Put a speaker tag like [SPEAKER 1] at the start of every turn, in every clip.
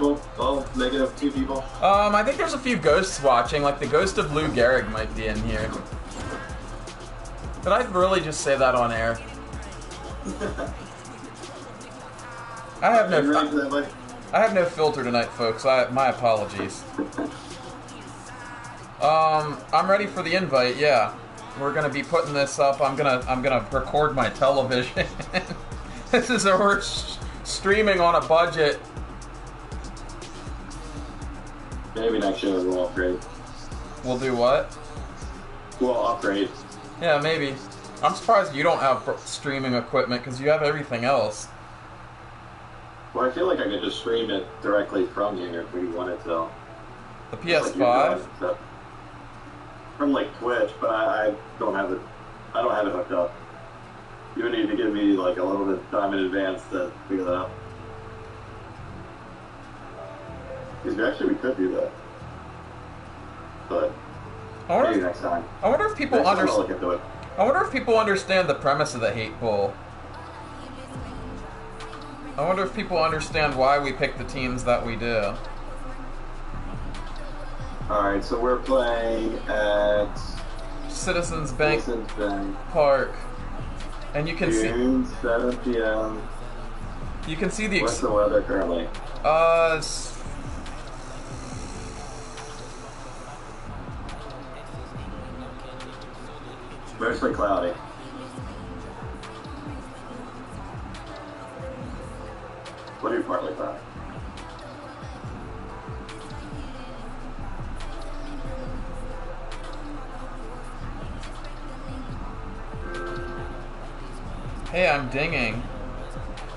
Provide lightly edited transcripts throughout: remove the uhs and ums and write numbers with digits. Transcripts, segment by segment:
[SPEAKER 1] people? Oh, negative 2 people?
[SPEAKER 2] I think there's a few ghosts watching, like the ghost of Lou Gehrig might be in here. Did I really just say that on air? I have no filter tonight, folks. My apologies. I'm ready for the invite. Yeah, we're gonna be putting this up. I'm gonna record my television. This is we're streaming on a budget.
[SPEAKER 1] Maybe next year we'll upgrade.
[SPEAKER 2] We'll do what?
[SPEAKER 1] We'll upgrade.
[SPEAKER 2] Yeah, maybe. I'm surprised you don't have streaming equipment because you have everything else.
[SPEAKER 1] Well, I feel like I could just stream it directly from here if we wanted to.
[SPEAKER 2] The PS5?
[SPEAKER 1] Like from like Twitch, but I don't have it. I don't have it hooked up. You would need to give me like a little bit of time in advance to figure that out. Because actually we could do that, but maybe next time.
[SPEAKER 2] I wonder if people understand. I wonder if people understand the premise of the hate poll. I wonder if people understand why we pick the teams that we do.
[SPEAKER 1] Alright, so we're playing at
[SPEAKER 2] Citizens Bank Park. And you can
[SPEAKER 1] June 7 p.m.
[SPEAKER 2] You can see the...
[SPEAKER 1] What's the weather currently? Mostly cloudy. What do you partly cloudy?
[SPEAKER 2] Hey, I'm dinging.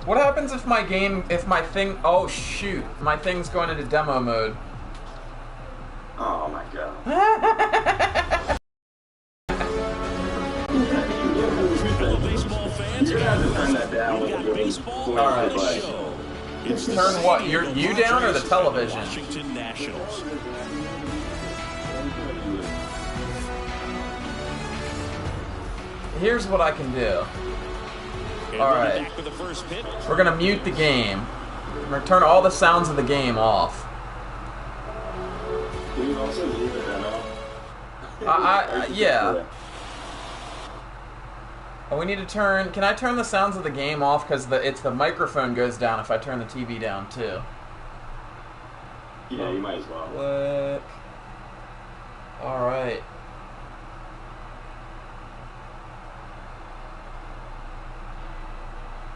[SPEAKER 2] What happens if my thing... Oh, shoot. My thing's going into demo mode.
[SPEAKER 1] Oh, my God. You're gonna have to turn that down with the
[SPEAKER 2] Alright. Turn what? You down or the television? Here's what I can do. Alright. We're gonna mute the game. We're gonna turn all the sounds of the game off.
[SPEAKER 1] Can you also leave the demo?
[SPEAKER 2] Yeah. Oh, we need to turn... Can I turn the sounds of the game off? Because the microphone goes down if I turn the TV down, too.
[SPEAKER 1] Yeah, you might as well.
[SPEAKER 2] Click. Alright.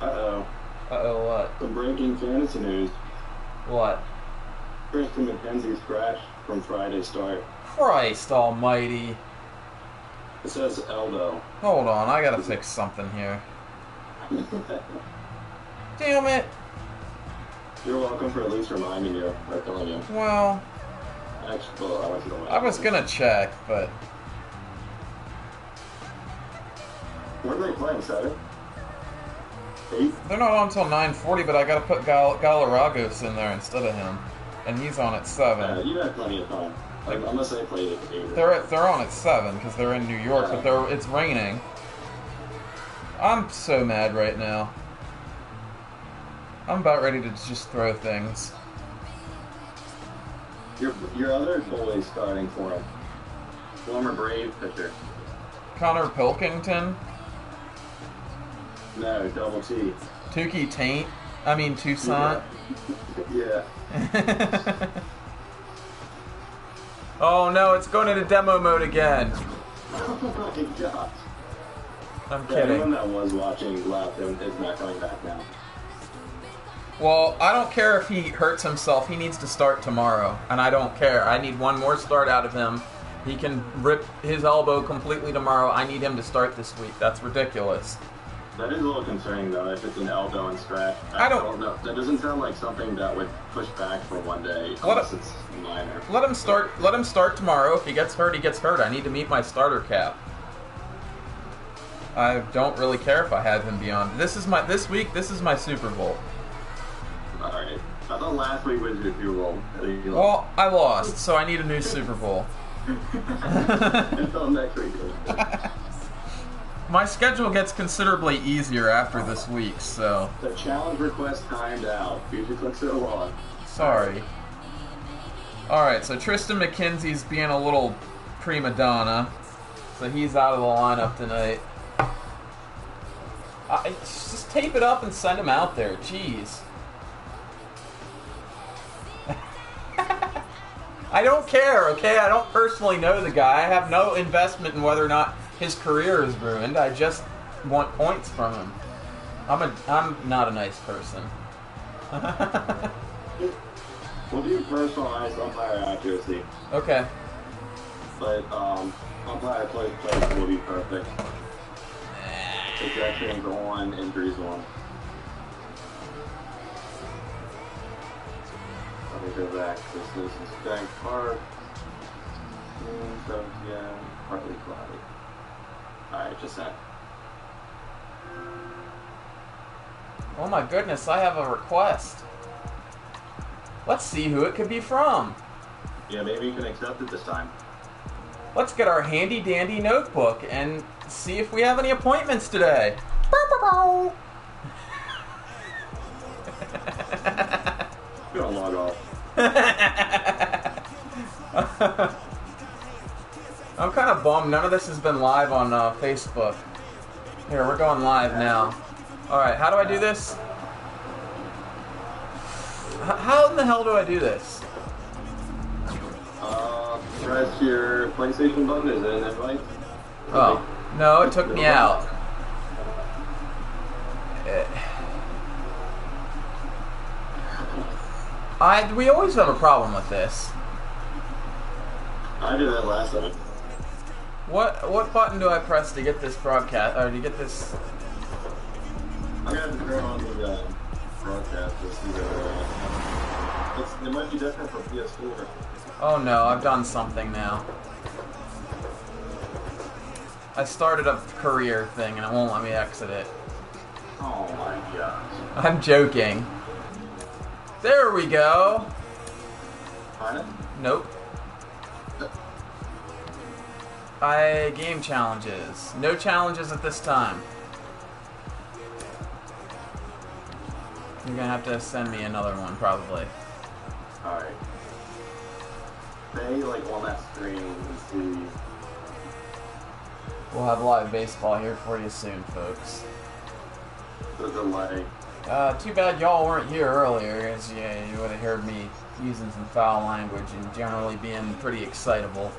[SPEAKER 1] Uh-oh.
[SPEAKER 2] Uh-oh, what?
[SPEAKER 1] Some breaking fantasy news.
[SPEAKER 2] What?
[SPEAKER 1] Kristen McKenzie's crashed from Friday's start.
[SPEAKER 2] Christ almighty.
[SPEAKER 1] It says elbow.
[SPEAKER 2] Hold on, I gotta fix something here. Damn it!
[SPEAKER 1] You're welcome for at least reminding you, or telling you.
[SPEAKER 2] Well...
[SPEAKER 1] Actually, well, I want you to
[SPEAKER 2] I was gonna check, but...
[SPEAKER 1] Where are they playing, Saturday? 8?
[SPEAKER 2] They're not on until 9:40, but I gotta put Galaragos in there instead of him. And he's on at 7.
[SPEAKER 1] You have plenty of time. Unless they played at 8.
[SPEAKER 2] They're on at 7, because they're in New York, but it's raining. I'm so mad right now. I'm about ready to just throw things.
[SPEAKER 1] Your other goalie starting for him. Former Brave pitcher.
[SPEAKER 2] Connor Pilkington?
[SPEAKER 1] No, double T.
[SPEAKER 2] Tukey Taint? I mean, Toussaint?
[SPEAKER 1] Yeah.
[SPEAKER 2] Oh no, it's going into demo mode again.
[SPEAKER 1] Oh my gosh.
[SPEAKER 2] I'm kidding.
[SPEAKER 1] Anyone that was watching left is not coming back now.
[SPEAKER 2] Well, I don't care if he hurts himself. He needs to start tomorrow, and I don't care. I need one more start out of him. He can rip his elbow completely tomorrow. I need him to start this week. That's ridiculous.
[SPEAKER 1] That is a little concerning, though, if it's an elbow and scratch. I don't know. That doesn't sound like something that would push back for one day, unless it's minor.
[SPEAKER 2] Let him start tomorrow. If he gets hurt, he gets hurt. I need to meet my starter cap. I don't really care if I have him beyond. This week, this is my Super Bowl.
[SPEAKER 1] Alright. I thought last week was your Super Bowl.
[SPEAKER 2] Well, I lost, so I need a new Super Bowl.
[SPEAKER 1] Until next week.
[SPEAKER 2] My schedule gets considerably easier after this week, so...
[SPEAKER 1] The challenge request timed out. Usually clicks it along.
[SPEAKER 2] Sorry. Alright, so Tristan McKenzie's being a little prima donna. So he's out of the lineup tonight. Just tape it up and send him out there. Jeez. I don't care, okay? I don't personally know the guy. I have no investment in whether or not his career is ruined. I just want points from him. I'm not a nice person.
[SPEAKER 1] We'll do personalized umpire accuracy.
[SPEAKER 2] Okay.
[SPEAKER 1] But umpire play will be perfect. Ejections on, injuries on. Let me go back. This is Bank Park. 7 p.m. Partly cloudy. Alright, just sent.
[SPEAKER 2] Oh my goodness, I have a request. Let's see who it could be from.
[SPEAKER 1] Yeah, maybe you can accept it this time.
[SPEAKER 2] Let's get our handy dandy notebook and see if we have any appointments today.
[SPEAKER 1] You're gonna log off.
[SPEAKER 2] I'm kind of bummed none of this has been live on Facebook. Here, we're going live now. Alright, how do I do this? How in the hell do I do this?
[SPEAKER 1] Press your PlayStation button. Is it an invite?
[SPEAKER 2] Oh, no, it took me out. We always have a problem with this.
[SPEAKER 1] I did that last time.
[SPEAKER 2] What button do I press to get this broadcast, or to get this?
[SPEAKER 1] I'm gonna have to turn on the broadcast. It might be different from PS4.
[SPEAKER 2] Oh no, I've done something now. I started a career thing and it won't let me exit it.
[SPEAKER 1] Oh my gosh.
[SPEAKER 2] I'm joking. There we go.
[SPEAKER 1] Find it?
[SPEAKER 2] Nope. Game challenges. No challenges at this time. You're gonna have to send me another one, probably.
[SPEAKER 1] Alright. Stay like on that screen and see.
[SPEAKER 2] We'll have live baseball here for you soon, folks.
[SPEAKER 1] The delay.
[SPEAKER 2] Too bad y'all weren't here earlier, as you would have heard me using some foul language and generally being pretty excitable.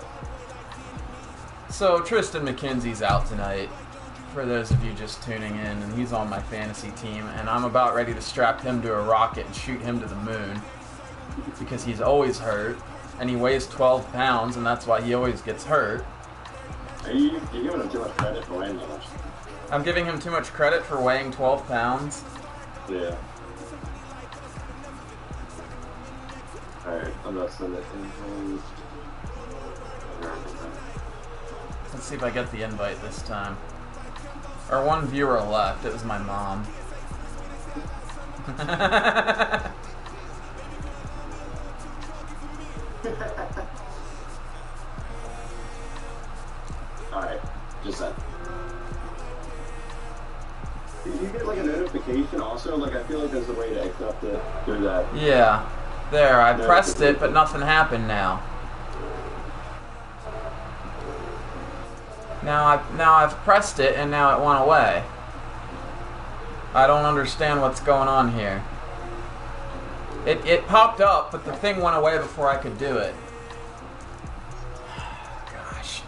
[SPEAKER 2] So, Tristan McKenzie's out tonight, for those of you just tuning in, and he's on my fantasy team, and I'm about ready to strap him to a rocket and shoot him to the moon, because he's always hurt, and he weighs 12 pounds, and that's why he always gets hurt.
[SPEAKER 1] You're giving him too much credit for weighing that much.
[SPEAKER 2] I'm giving him too much credit for weighing 12 pounds?
[SPEAKER 1] Yeah. Alright, I'm gonna send it in.
[SPEAKER 2] Let's see if I get the invite this time. Or one viewer left. It was my mom.
[SPEAKER 1] Alright, just sent. Did you get like a notification also? Like I feel like there's a way to accept it through that.
[SPEAKER 2] Yeah. There, I pressed it, but nothing happened now. Now I've pressed it and now it went away. I don't understand what's going on here. It popped up, but the thing went away before I could do it. Gosh.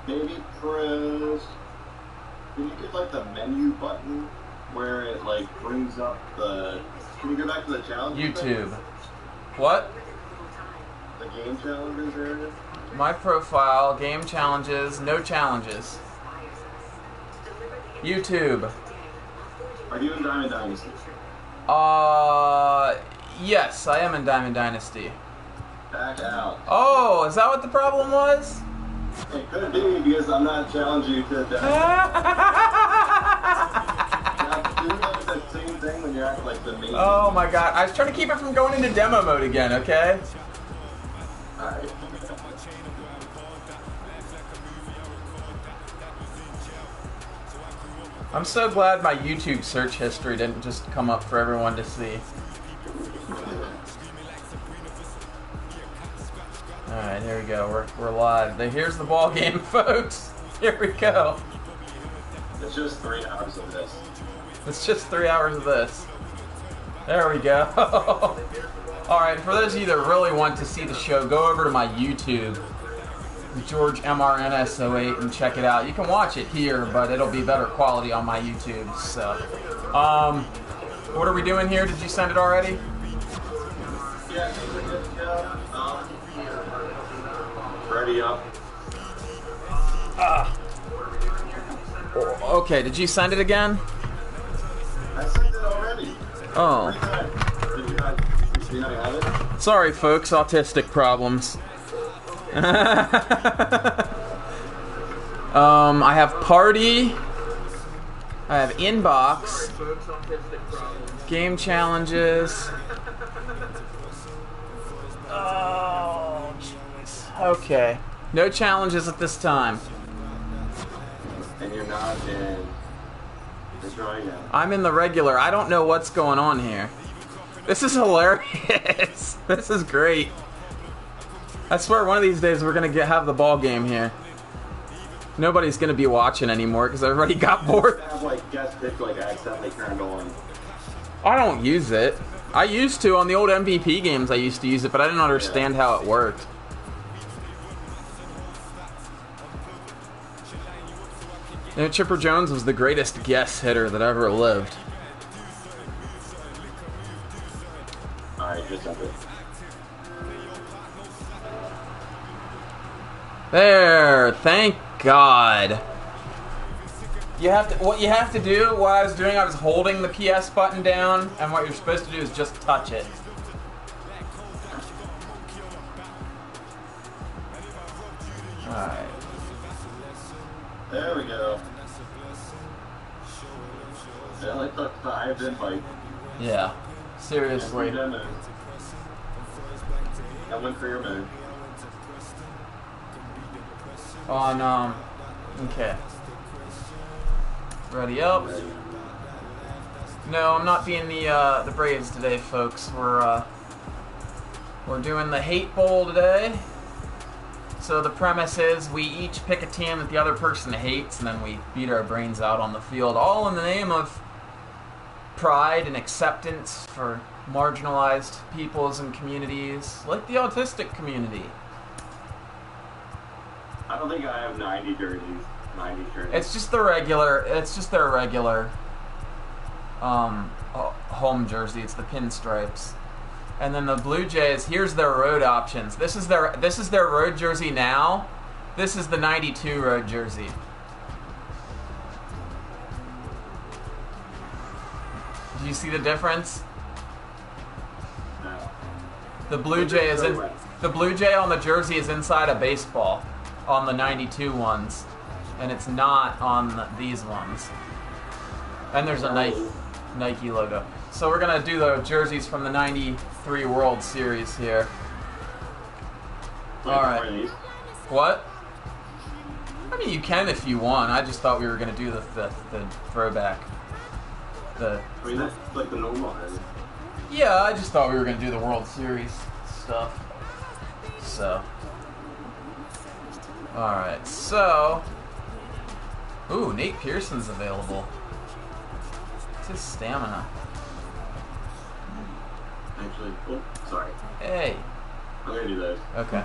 [SPEAKER 1] Maybe press. Can you get like the menu button where it like brings up the? Can you go back to the challenge?
[SPEAKER 2] YouTube. What?
[SPEAKER 1] The game challenges area?
[SPEAKER 2] My profile, game challenges, no challenges. YouTube.
[SPEAKER 1] Are you in Diamond Dynasty?
[SPEAKER 2] Yes, I am in Diamond Dynasty.
[SPEAKER 1] Back out.
[SPEAKER 2] Oh, is that what the problem was?
[SPEAKER 1] It could be because I'm not challenging you to death. Now, do like the same thing when you're at like the main.
[SPEAKER 2] Oh my god, I was trying to keep it from going into demo mode again, okay?
[SPEAKER 1] Alright.
[SPEAKER 2] I'm so glad my YouTube search history didn't just come up for everyone to see. Alright, here we go. We're live. Here's the ball game, folks. Here we go.
[SPEAKER 1] It's just 3 hours of this.
[SPEAKER 2] It's just 3 hours of this. There we go. Alright, for those of you that really want to see the show, go over to my YouTube, George MRNS08, and check it out. You can watch it here, but it'll be better quality on my YouTube. So, what are we doing here? Did you send it already?
[SPEAKER 1] Yeah, we're good to go. Ready up.
[SPEAKER 2] Okay, did you send it again?
[SPEAKER 1] I sent it already.
[SPEAKER 2] Oh.
[SPEAKER 1] Did you not have it?
[SPEAKER 2] Sorry, folks. Autistic problems. I have party. I have inbox. Game challenges. Oh, jeez. Okay. No challenges at this time.
[SPEAKER 1] And you're not in. Let's try again.
[SPEAKER 2] I'm in the regular. I don't know what's going on here. This is hilarious. This is great. I swear one of these days we're going to have the ball game here. Nobody's going to be watching anymore because everybody got bored.
[SPEAKER 1] I have like guest pick like accidentally turned on.
[SPEAKER 2] I don't use it. I used to on the old MVP games. I used to use it, but I didn't understand how it worked. You know, Chipper Jones was the greatest guess hitter that ever lived.
[SPEAKER 1] Alright, just up it.
[SPEAKER 2] There, thank God. What you have to do, what I was doing, I was holding the PS button down, and what you're supposed to do is just touch it. Alright.
[SPEAKER 1] There we go. Yeah, like the 5 invite.
[SPEAKER 2] Yeah, seriously.
[SPEAKER 1] That went for your moon.
[SPEAKER 2] On, okay. Ready up. No, I'm not being the Braves today, folks. We're doing the Hate Bowl today. So the premise is we each pick a team that the other person hates, and then we beat our brains out on the field, all in the name of pride and acceptance for marginalized peoples and communities, like the autistic community.
[SPEAKER 1] I don't think I have 90 jerseys. 90 jerseys.
[SPEAKER 2] It's just the regular. It's just their regular home jersey. It's the pinstripes. And then the Blue Jays. Here's their road options. This is their road jersey now. This is the '92 road jersey. Do you see the difference?
[SPEAKER 1] No.
[SPEAKER 2] The Blue Jay is in. The Blue Jay on the jersey is inside a baseball on the '92 ones, and it's not on these ones. And there's a Nike logo. So we're gonna do the jerseys from the '93 World Series here. All right. What? I mean, you can if you want. I just thought we were gonna do the throwback.
[SPEAKER 1] I mean, that's like the normal.
[SPEAKER 2] Yeah, I just thought we were gonna do the World Series stuff. So. Alright, so... Ooh, Nate Pearson's available. What's his stamina?
[SPEAKER 1] Actually, oh, sorry.
[SPEAKER 2] Hey.
[SPEAKER 1] I'm gonna do those.
[SPEAKER 2] Okay.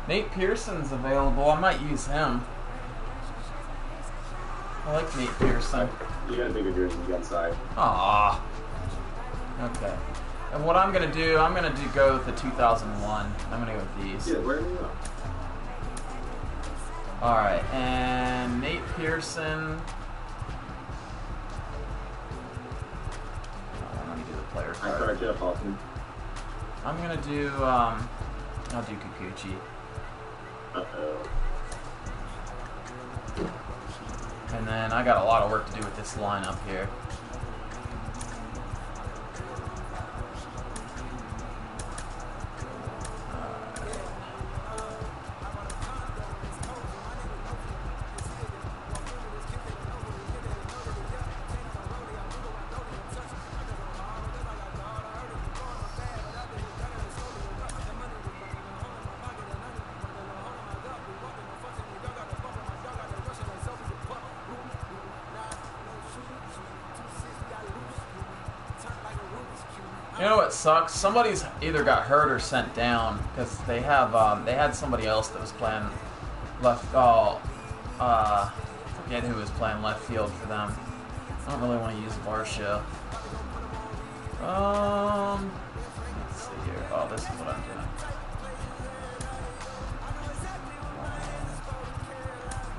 [SPEAKER 2] Nate Pearson's available. I might use him. I like Nate Pearson.
[SPEAKER 1] You got a bigger jersey inside.
[SPEAKER 2] Aww. Okay. And what I'm gonna do, go with the 2001. I'm gonna go with these.
[SPEAKER 1] Yeah, where do you go?
[SPEAKER 2] Alright, and Nate Pearson. Let me do the player
[SPEAKER 1] I
[SPEAKER 2] card.
[SPEAKER 1] started Jeff Hoffman.
[SPEAKER 2] I'm gonna do, I'll do Kikuchi.
[SPEAKER 1] Uh-oh.
[SPEAKER 2] And then I got a lot of work to do with this lineup here. You know what sucks? Somebody's either got hurt or sent down because they had somebody else that was playing left. Oh, forget who was playing left field for them. I don't really want to use Varsha. Let's see here. Oh, this is what I'm doing.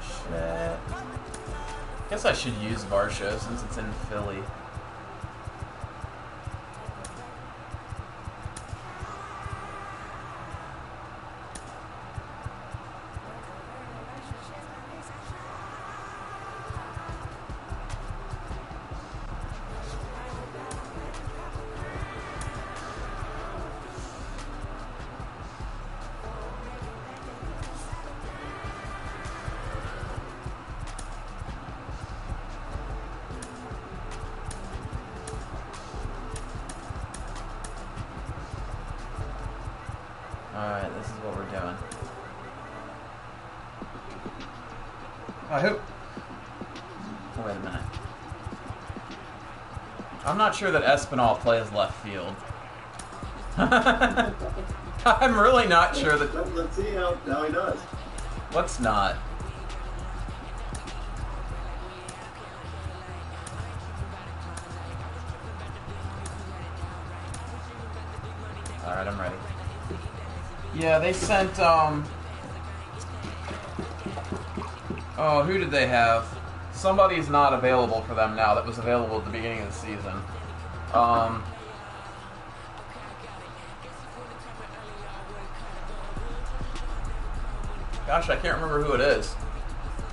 [SPEAKER 2] Shit. Guess I should use Varsha since it's in Philly. Alright, this is what we're doing. I hope... Wait a minute. I'm not sure that Espinal plays left field. I'm really not sure that...
[SPEAKER 1] Let's see how he does.
[SPEAKER 2] Let's not. Alright, I'm ready. Yeah, they sent, oh, who did they have? Somebody's not available for them now that was available at the beginning of the season. Gosh, I can't remember who it is.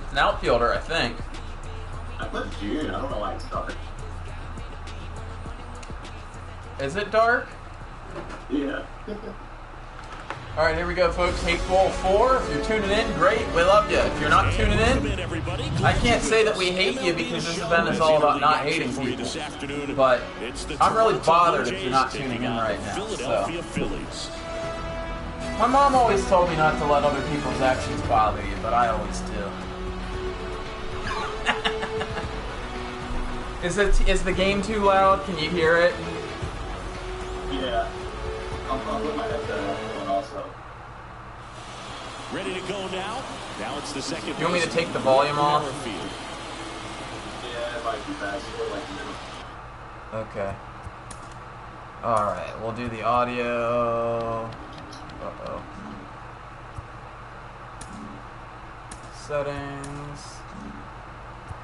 [SPEAKER 2] It's an outfielder, I think.
[SPEAKER 1] I put June. I don't know why it's dark.
[SPEAKER 2] Is it dark?
[SPEAKER 1] Yeah.
[SPEAKER 2] Alright, here we go, folks. Hateful 4. If you're tuning in, great. We love you. If you're not tuning in, I can't say that we hate you because this event is all about not hating people. But I'm really bothered if you're not tuning in right now. So. My mom always told me not to let other people's actions bother you, but I always do. Is the game too loud? Can you hear it?
[SPEAKER 1] Yeah. I'll put my headset on also.
[SPEAKER 3] Ready to go now. Now it's the second.
[SPEAKER 2] You want me to take the volume off?
[SPEAKER 1] Yeah, it might be faster. Like a minute.
[SPEAKER 2] Okay. Alright, we'll do the audio. Uh-oh. Settings.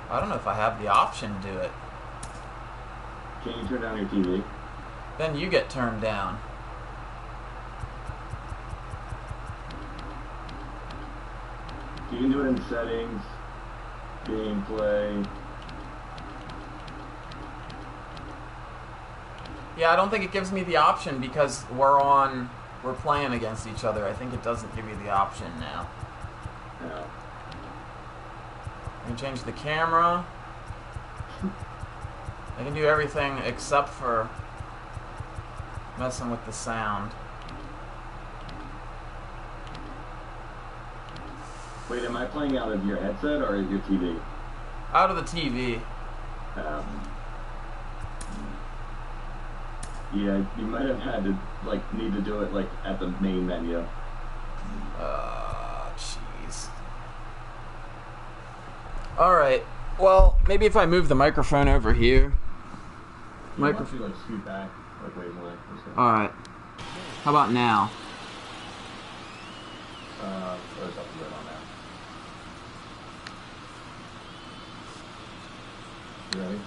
[SPEAKER 2] I don't know if I have the option to do it.
[SPEAKER 1] Can you turn down your TV?
[SPEAKER 2] Then you get turned down.
[SPEAKER 1] You can do it in settings, gameplay.
[SPEAKER 2] Yeah, I don't think it gives me the option because we're playing against each other. I think it doesn't give you the option now.
[SPEAKER 1] No.
[SPEAKER 2] I can change the camera. I can do everything except for messing with the sound.
[SPEAKER 1] Wait, am I playing out of your headset or is your TV?
[SPEAKER 2] Out of the TV.
[SPEAKER 1] Yeah, you might have had to need to do it at the main menu.
[SPEAKER 2] Jeez. All right. Well, maybe if I move the microphone over here.
[SPEAKER 1] Microphone. Scoot back, way more.
[SPEAKER 2] All right. How about now?
[SPEAKER 1] There's something good on that. You ready?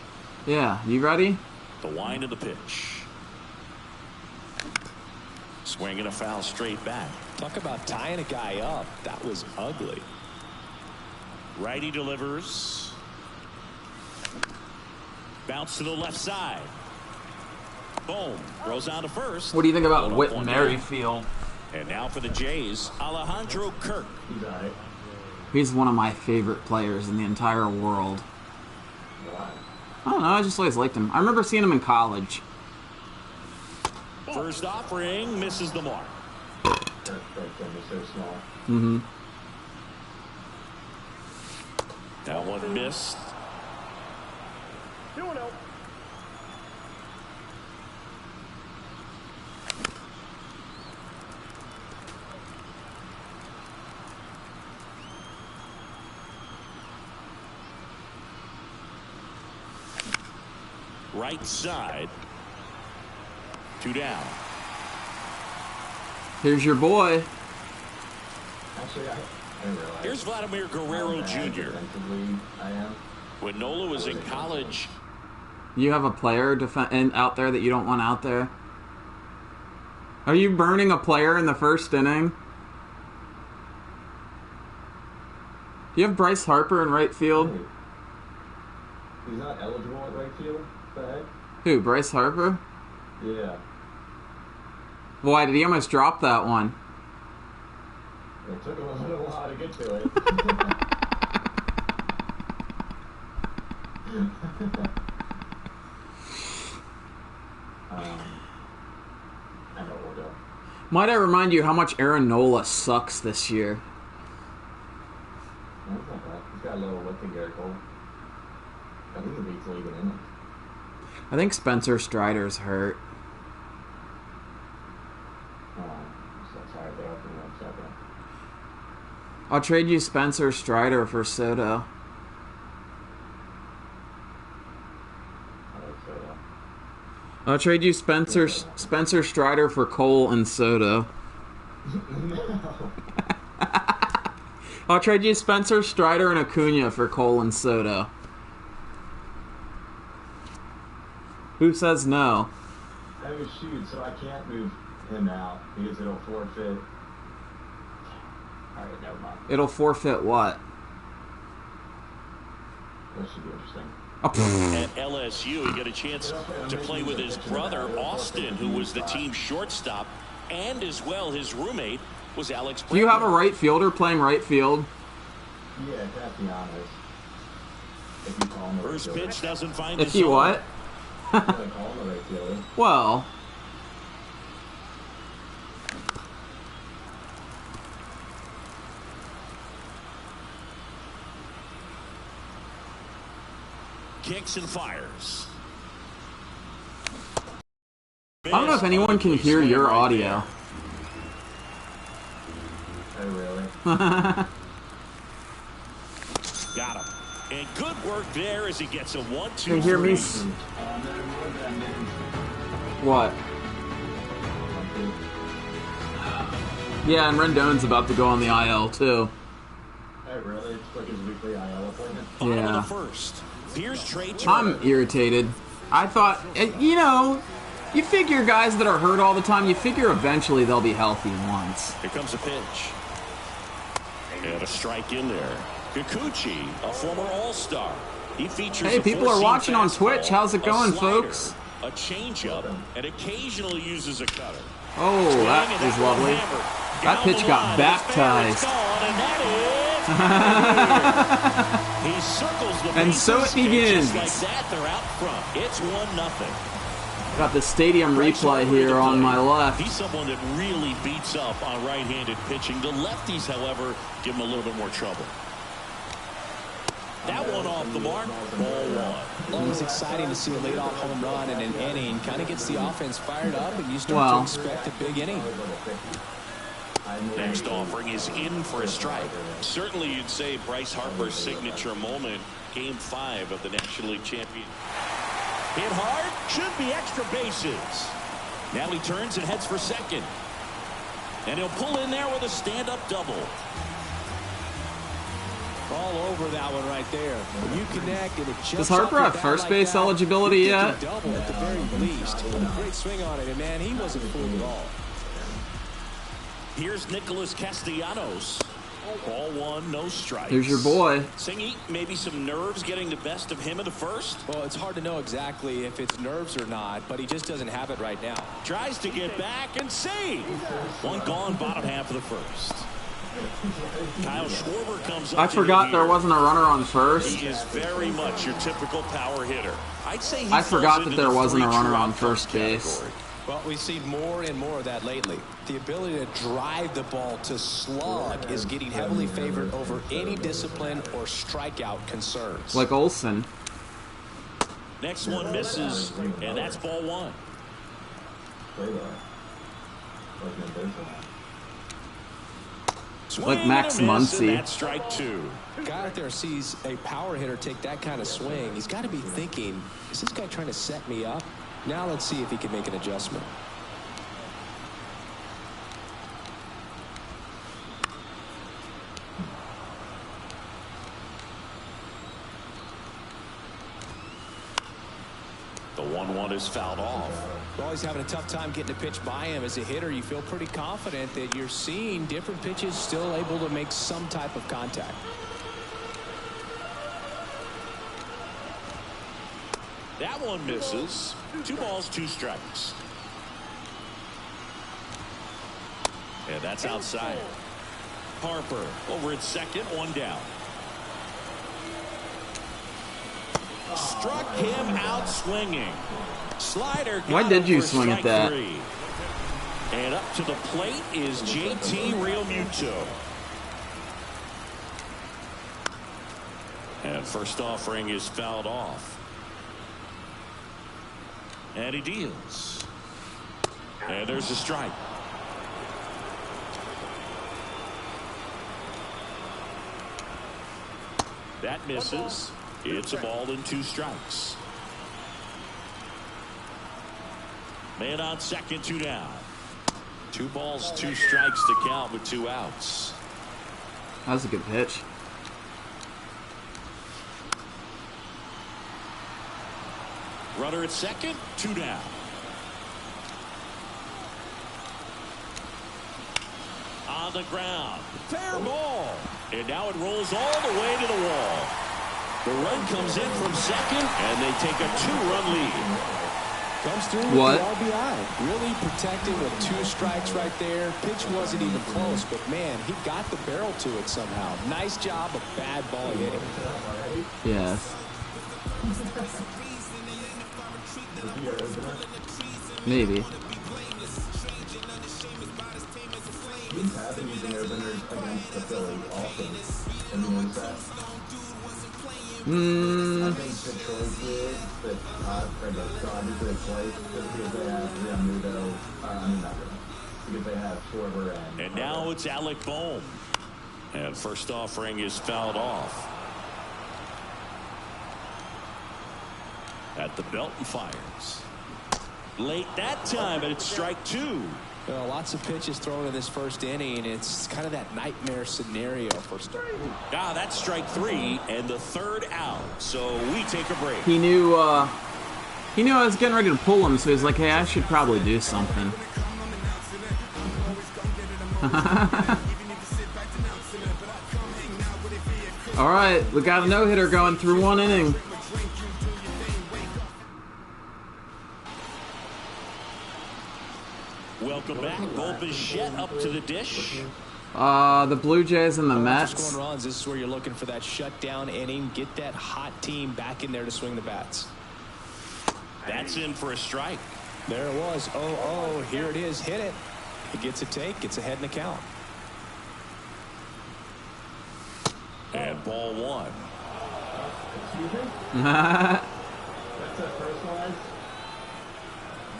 [SPEAKER 2] Yeah. You ready?
[SPEAKER 3] The wind of the pitch. Swinging a foul straight back.
[SPEAKER 4] Talk about tying a guy up. That was ugly.
[SPEAKER 3] Righty delivers. Bounce to the left side. Boom. Throws out to first.
[SPEAKER 2] What do you think about Whit Merrifield?
[SPEAKER 3] And now for the Jays, Alejandro Kirk.
[SPEAKER 1] He's all right.
[SPEAKER 2] He's one of my favorite players in the entire world.
[SPEAKER 1] Why?
[SPEAKER 2] I don't know. I just always liked him. I remember seeing him in college.
[SPEAKER 3] First offering misses the mark.
[SPEAKER 1] That thing is so small.
[SPEAKER 2] Mm-hmm.
[SPEAKER 3] That one missed.
[SPEAKER 4] 2-0.
[SPEAKER 3] right side. 2 down.
[SPEAKER 2] Here's your boy.
[SPEAKER 5] Actually, I didn't realize.
[SPEAKER 3] Here's Vladimir Guerrero
[SPEAKER 5] how bad
[SPEAKER 3] Jr.
[SPEAKER 5] defensively I am.
[SPEAKER 3] When Nola was in college,
[SPEAKER 2] You have a player out there that you don't want out there? Are you burning a player in the first inning? Do you have Bryce Harper in right field?
[SPEAKER 5] Wait. He's not eligible at right field? What the heck?
[SPEAKER 2] Who, Bryce Harper?
[SPEAKER 5] Yeah.
[SPEAKER 2] Why, did he almost drop that one?
[SPEAKER 5] It took him a little while to get to it. I know we'll go.
[SPEAKER 2] Might I remind you how much Aaron Nola sucks this year?
[SPEAKER 5] No, it's not bad. He's got a little whip to Garrett Cole. I think he beats league in innings.
[SPEAKER 2] I think Spencer Strider's hurt.
[SPEAKER 5] I'm so tired there. I'll bring that second.
[SPEAKER 2] I'll trade you Spencer Strider for Soto.
[SPEAKER 5] I like Soto.
[SPEAKER 2] I'll trade you Spencer Strider for Cole and Soto.
[SPEAKER 5] No.
[SPEAKER 2] I'll trade you Spencer Strider and Acuna for Cole and Soto. Who says no?
[SPEAKER 5] I have a shoot, so I can't move him out because it'll forfeit. Alright, never mind.
[SPEAKER 2] It'll forfeit what?
[SPEAKER 5] That should be interesting.
[SPEAKER 3] at LSU, he got a chance to play with his brother, Austin, who was the team's shortstop, and as well his roommate was Alex Bregman.
[SPEAKER 2] Do you have a right fielder playing right field?
[SPEAKER 5] Yeah, Castellanos. If you call him a right
[SPEAKER 3] First
[SPEAKER 5] fielder.
[SPEAKER 3] pitch doesn't find
[SPEAKER 2] If
[SPEAKER 3] the
[SPEAKER 2] you
[SPEAKER 3] zone.
[SPEAKER 2] what?
[SPEAKER 5] Yeah, call him a right fielder.
[SPEAKER 2] Well,
[SPEAKER 3] Kicks and fires.
[SPEAKER 2] I don't know if anyone can hear your audio.
[SPEAKER 5] Oh, really?
[SPEAKER 3] Got him. And good work there as he gets a 1-2.
[SPEAKER 2] Can you hear me? What? Yeah, and Rendon's about to go on the IL too.
[SPEAKER 5] Hey, really? It's like his weekly IL appointment?
[SPEAKER 3] Bottom
[SPEAKER 2] Yeah.
[SPEAKER 3] of the first. Here's Trey
[SPEAKER 2] I'm
[SPEAKER 3] Turner.
[SPEAKER 2] irritated. I thought, you know, you figure guys that are hurt all the time, you figure eventually they'll be healthy once.
[SPEAKER 3] Here comes a pitch. And a strike in there. Kikuchi, a former All-Star. He features
[SPEAKER 2] Hey,
[SPEAKER 3] a
[SPEAKER 2] people are
[SPEAKER 3] four-seam
[SPEAKER 2] watching on
[SPEAKER 3] fastball,
[SPEAKER 2] Twitch. How's it
[SPEAKER 3] a
[SPEAKER 2] going,
[SPEAKER 3] slider,
[SPEAKER 2] folks?
[SPEAKER 3] A changeup, and occasionally uses a cutter.
[SPEAKER 2] Oh, that
[SPEAKER 3] Swing, and
[SPEAKER 2] is lovely.
[SPEAKER 3] hammer
[SPEAKER 2] That
[SPEAKER 3] down
[SPEAKER 2] pitch
[SPEAKER 3] the
[SPEAKER 2] got
[SPEAKER 3] line.
[SPEAKER 2] baptized.
[SPEAKER 3] It's gone, and that is he circles the
[SPEAKER 2] And so
[SPEAKER 3] bases,
[SPEAKER 2] it begins.
[SPEAKER 3] and just like that, they're out front. It's 1-0.
[SPEAKER 2] Got the stadium replay here on my left.
[SPEAKER 3] He's someone that really beats up on right-handed pitching. The lefties, however, give him a little bit more trouble. That one off the mark, ball one.
[SPEAKER 4] Well, it's exciting to see a leadoff home run in an inning. Kind of gets the offense fired up, and you start to expect a big inning.
[SPEAKER 3] Next offering is in for a strike. Certainly you'd say Bryce Harper's signature moment, Game 5 of the National League Champion. Hit hard, should be extra bases. Now he turns and heads for second. And he'll pull in there with a stand-up double.
[SPEAKER 4] All over that one right there. When you connect, and it jumps
[SPEAKER 2] Does Harper
[SPEAKER 4] off your
[SPEAKER 2] have
[SPEAKER 4] bat
[SPEAKER 2] first
[SPEAKER 4] like
[SPEAKER 2] base
[SPEAKER 4] that,
[SPEAKER 2] eligibility
[SPEAKER 4] you
[SPEAKER 2] yet?
[SPEAKER 4] think a double at the very least. Great swing on it, and man, he wasn't fooled at all.
[SPEAKER 3] Here's Nicholas Castellanos. Ball one, no strikes.
[SPEAKER 2] Here's your boy.
[SPEAKER 3] Singy, maybe some nerves getting the best of him in the first.
[SPEAKER 4] Well, it's hard to know exactly if it's nerves or not, but he just doesn't have it right now.
[SPEAKER 3] Tries to get back and save. One gone, bottom half of the first. Kyle Schwarber comes up.
[SPEAKER 2] I forgot there wasn't a runner on first.
[SPEAKER 3] He is very much your typical power hitter. I'd say
[SPEAKER 2] I forgot that there wasn't a runner on first base.
[SPEAKER 4] Well, we've seen more and more of that lately. The ability to drive the ball to slug is getting heavily favored over any discipline or strikeout concerns.
[SPEAKER 2] Like Olsen.
[SPEAKER 3] Next one misses, and that's ball one.
[SPEAKER 2] Like Max Muncy.
[SPEAKER 3] That's strike 2.
[SPEAKER 4] Guy out there sees a power hitter take that kind of swing. He's got to be thinking, is this guy trying to set me up? Now let's see if he can make an adjustment.
[SPEAKER 3] The 1-1 is fouled off.
[SPEAKER 4] Well, he's having a tough time getting a pitch by him. As a hitter, you feel pretty confident that you're seeing different pitches still able to make some type of contact.
[SPEAKER 3] That one misses. 2 balls, 2 strikes. And that's outside. Harper over at second, 1 down. Struck him out swinging. Slider.
[SPEAKER 2] Why did you swing at that?
[SPEAKER 3] 3. And up to the plate is JT Realmuto. And first offering is fouled off. And he deals. And there's a strike. That misses. It's a ball and 2 strikes. Man on second, 2 down. 2 balls, 2 strikes to count with 2 outs.
[SPEAKER 2] That was a good pitch.
[SPEAKER 3] Runner at second, 2 down. On the ground. Fair ball. And now it rolls all the way to the wall. The run comes in from second, and they take a 2-run lead.
[SPEAKER 4] Comes through with the RBI. Really protected with 2 strikes right there. Pitch wasn't even close, but man, he got the barrel to it somehow. Nice job of bad ball hitting.
[SPEAKER 2] Yes. Maybe.
[SPEAKER 5] He's having using openers against the Phillies also. I mean, is that? I think Detroit did, but or the Dodgers did twice because they have Realmuto. I mean, not really. Because they have Schwarber
[SPEAKER 3] and now it's Alec Bohm. And first offering is fouled off. At the belt and fires. Late that time, and it's strike 2.
[SPEAKER 4] Well, lots of pitches thrown in this first inning. It's kind of that nightmare scenario for start.
[SPEAKER 3] That's strike 3 and the 3rd out. So we take a break.
[SPEAKER 2] He knew I was getting ready to pull him, so he's like, hey, I should probably do something. All right, we got a no-hitter going through 1 inning.
[SPEAKER 3] Welcome back. Bo Bichette up to the dish.
[SPEAKER 2] The Blue Jays and the Mets.
[SPEAKER 4] Scoring runs. This is where you're looking for that shutdown inning. Get that hot team back in there to swing the bats.
[SPEAKER 3] That's in for a strike.
[SPEAKER 4] There it was. Oh, here it is. Hit it. It gets a take. It's ahead in the count.
[SPEAKER 3] And ball 1.
[SPEAKER 5] Excuse me? That's a personalized.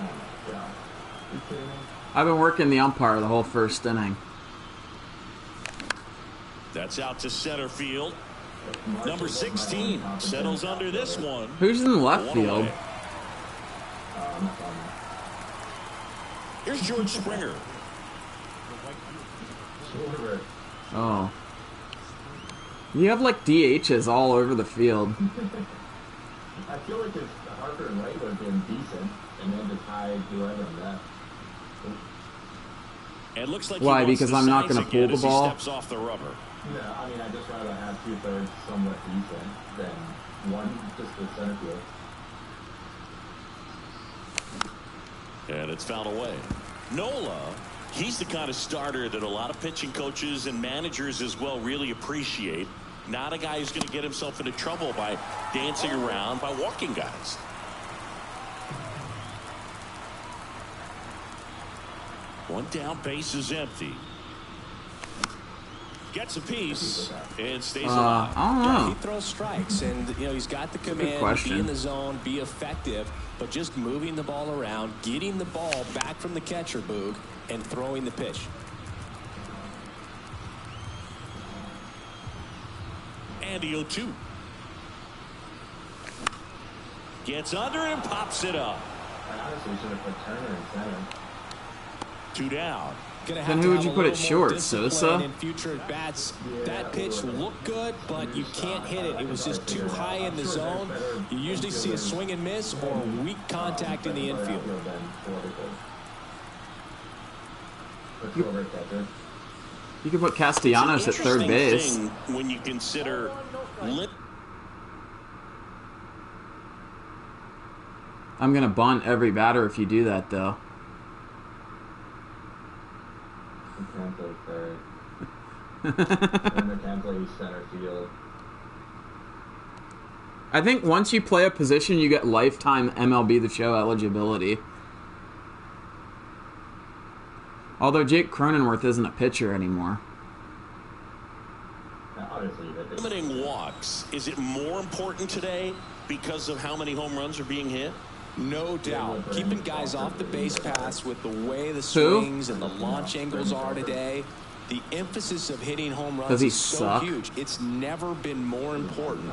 [SPEAKER 5] Oh, God. You kidding me?
[SPEAKER 2] I've been working the umpire the whole first inning.
[SPEAKER 3] That's out to center field. Number 16 settles under this one.
[SPEAKER 2] Who's in left field?
[SPEAKER 3] Here's George Springer.
[SPEAKER 2] Oh. You have like DHs all over the field.
[SPEAKER 5] I feel like if Harper and White would have been decent, and then just hide whoever on that.
[SPEAKER 3] It looks like
[SPEAKER 2] why? Because I'm not going to pull the ball.
[SPEAKER 3] Steps off the rubber.
[SPEAKER 5] No, I mean I just rather have 2/3 somewhat decent than one just the center field.
[SPEAKER 3] And it's fouled away. Nola, he's the kind of starter that a lot of pitching coaches and managers as well really appreciate. Not a guy who's going to get himself into trouble by dancing around, by walking guys. One down, base is empty. Gets a piece and stays alive.
[SPEAKER 2] I don't know.
[SPEAKER 4] He throws strikes, and he's got the command, be in the zone, be effective, but just moving the ball around, getting the ball back from the catcher, Boog, and throwing the pitch.
[SPEAKER 3] And the 0-2. Gets under and pops it up.
[SPEAKER 5] I honestly should have put Turner in center.
[SPEAKER 3] 2 down.
[SPEAKER 2] Then who would you put at short, Sosa?
[SPEAKER 4] In future at bats, that pitch looked good, but you can't hit it. It was just too high in the zone. You usually see a swing and miss or weak contact in the infield.
[SPEAKER 2] You could put Castellanos at third base.
[SPEAKER 3] When you consider
[SPEAKER 2] I'm gonna bunt every batter if you do that, though.
[SPEAKER 5] Can't play third. And can't play center field.
[SPEAKER 2] I think once you play a position, you get lifetime MLB The Show eligibility. Although Jake Cronenworth isn't a pitcher anymore.
[SPEAKER 3] Limiting walks, is it more important today because of how many home runs are being hit?
[SPEAKER 4] No doubt. Keeping guys off the base paths with the way the swings and the launch angles are today, the emphasis of hitting home runs is so huge. It's never been more important.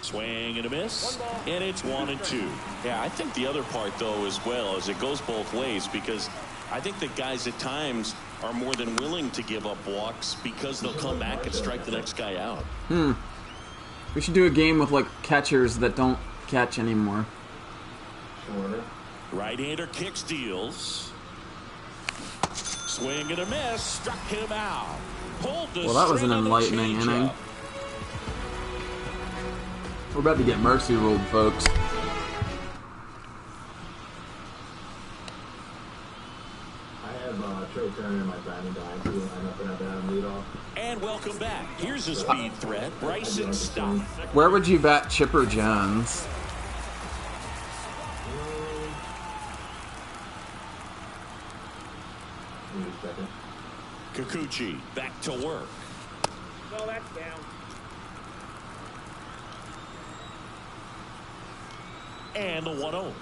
[SPEAKER 3] Swing and a miss, and it's 1-2. Yeah, I think the other part, though, as well, is it goes both ways, because I think that guys at times are more than willing to give up walks because they'll come back and strike the next guy out.
[SPEAKER 2] We should do a game with, like, catchers that don't catch anymore.
[SPEAKER 3] Right-hander kicks, deals. Swing and a miss, struck him out.
[SPEAKER 2] Well, that was an enlightening inning. We're about to get mercy ruled, folks.
[SPEAKER 5] I have Trey Turner in my Diamondbacks. He will end up in a bad leadoff.
[SPEAKER 3] And welcome back. Here's a speed threat. Bryson Stott.
[SPEAKER 2] Where would you bat Chipper Jones?
[SPEAKER 3] Kikuchi back to work.
[SPEAKER 6] No, that's down.
[SPEAKER 3] And the 1-0.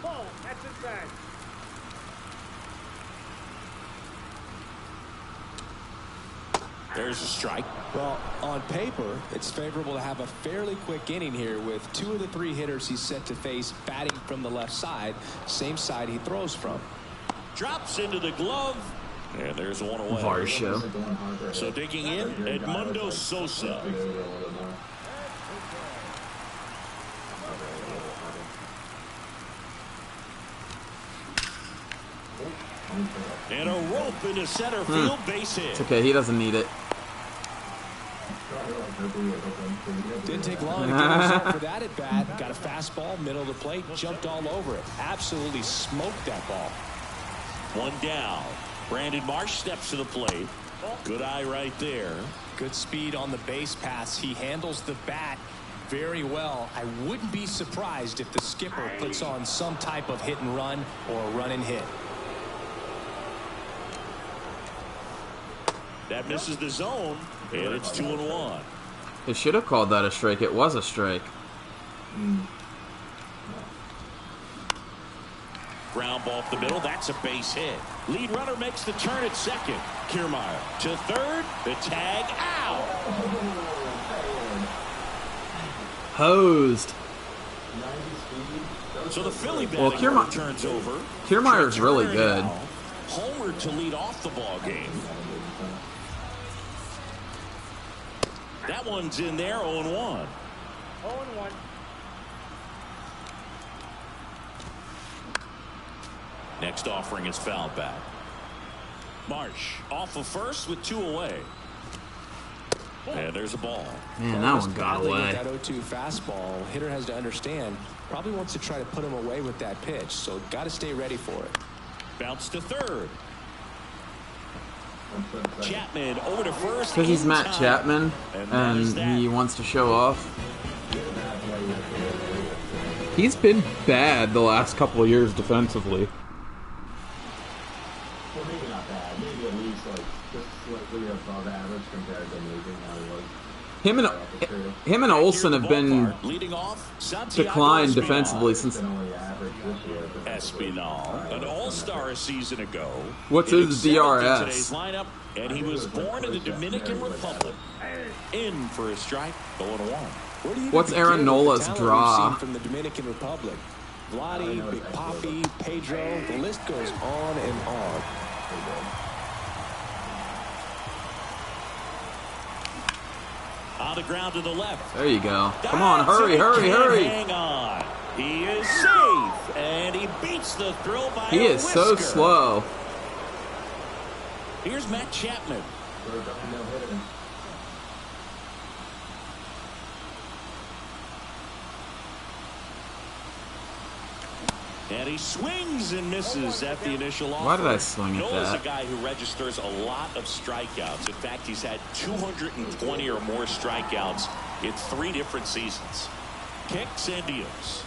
[SPEAKER 6] Ball, that's inside.
[SPEAKER 3] There's a strike.
[SPEAKER 4] Well, on paper, it's favorable to have a fairly quick inning here with 2 of the 3 hitters he's set to face batting from the left side, same side he throws from.
[SPEAKER 3] Drops into the glove, and there's one away.
[SPEAKER 2] Varsho.
[SPEAKER 3] So digging in, Edmundo Sosa. And a rope into center field, base hit.
[SPEAKER 2] It's okay, he doesn't need it.
[SPEAKER 4] Didn't take long to get a result for that at bat. Got a fastball, middle of the plate, jumped all over it. Absolutely smoked that ball.
[SPEAKER 3] 1 down. Brandon Marsh steps to the plate. Good eye right there.
[SPEAKER 4] Good speed on the base pass. He handles the bat very well. I wouldn't be surprised if the skipper puts on some type of hit and run or a run and hit.
[SPEAKER 3] That misses the zone, and it's 2-1.
[SPEAKER 2] They should have called that a strike. It was a strike.
[SPEAKER 3] Ground ball up the middle. That's a base hit. Lead runner makes the turn at second. Kiermaier to third. The tag out.
[SPEAKER 2] Hosed.
[SPEAKER 3] So the Philly batting turns over.
[SPEAKER 2] Kiermaier's really good.
[SPEAKER 3] Homer to lead off the ball game. That one's in there, 0-1.
[SPEAKER 6] 0-1.
[SPEAKER 3] Next offering is fouled back. Marsh off of first with 2 away. And there's a ball.
[SPEAKER 2] Man, that one got away.
[SPEAKER 4] That 0-2 fastball, hitter has to understand, probably wants to try to put him away with that pitch, so got to stay ready for it.
[SPEAKER 3] Bounce to third. Chapman over to first.
[SPEAKER 2] Because he's Matt Chapman, and he wants to show off. He's been bad the last couple of years defensively.
[SPEAKER 5] Well, maybe not bad. Maybe at least like just slightly above average compared to maybe how he was.
[SPEAKER 2] Him and Olsen have been
[SPEAKER 3] leading off,
[SPEAKER 2] declined defensively since.
[SPEAKER 5] this year.
[SPEAKER 3] Espinal, an all-star a season ago.
[SPEAKER 2] What's his DRS?
[SPEAKER 3] Today's lineup, and he was born in the Dominican Republic. In for a strike, 0-1.
[SPEAKER 2] What's Aaron Nola's draw?
[SPEAKER 4] From the Dominican Republic. Vladdy, Big Papi, Pedro, the list goes on and on.
[SPEAKER 3] On the ground to the left.
[SPEAKER 2] There you go. Come on, hurry, hurry, hurry.
[SPEAKER 3] Hang on. He is safe, and he beats the throw by
[SPEAKER 2] He is so slow.
[SPEAKER 3] Here's Matt Chapman. And he swings and misses at the initial offer.
[SPEAKER 2] Why did I swing at
[SPEAKER 3] Noah's
[SPEAKER 2] that?
[SPEAKER 3] a guy who registers a lot of strikeouts. In fact, he's had 220 or more strikeouts in 3 different seasons. Kicks and deals.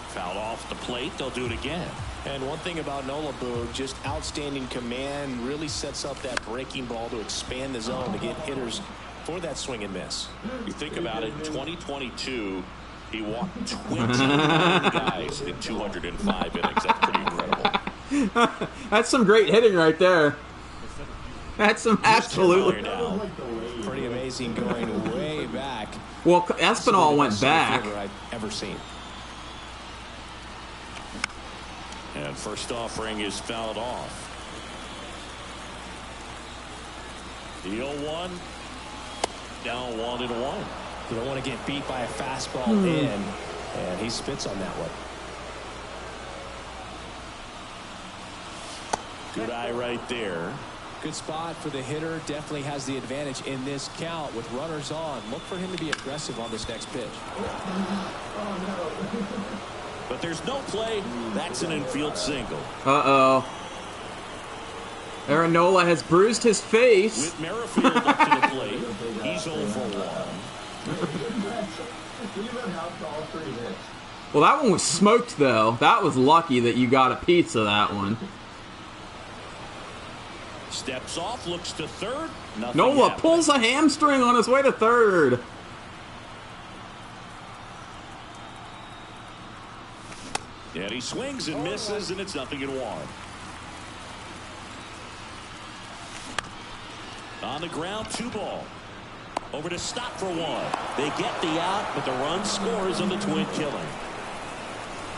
[SPEAKER 3] Fouled off the plate. They'll do it again.
[SPEAKER 4] And one thing about Nola, Boog, just outstanding command, really sets up that breaking ball to expand the zone to get hitters for that swing and miss.
[SPEAKER 3] You think about it, in 2022, he walked 21 guys in 205 innings. That's pretty incredible.
[SPEAKER 2] That's some great hitting right there. That's some absolutely.
[SPEAKER 4] Pretty amazing going way back.
[SPEAKER 2] Well, Espinal went back.
[SPEAKER 4] I've ever seen.
[SPEAKER 3] And first offering is fouled off. The 0-1. Down 1-1.
[SPEAKER 4] You don't want to get beat by a fastball in, and he spits on that one.
[SPEAKER 3] Good eye right there.
[SPEAKER 4] Good spot for the hitter. Definitely has the advantage in this count with runners on. Look for him to be aggressive on this next pitch.
[SPEAKER 3] But there's no play. That's an infield single.
[SPEAKER 2] Uh-oh. Aaron Nola has bruised his face.
[SPEAKER 3] With Merrifield up to the plate, he's 0 for 1.
[SPEAKER 2] Well, that one was smoked, though. That was lucky that you got a piece of that one.
[SPEAKER 3] Steps off, looks to third. Nothing
[SPEAKER 2] Nola
[SPEAKER 3] happening.
[SPEAKER 2] pulls a hamstring on his way to third.
[SPEAKER 3] And he swings and misses, and it's 0-1. On the ground, 2 ball. Over to stop for 1. They get the out, but the run scores on the twin killing.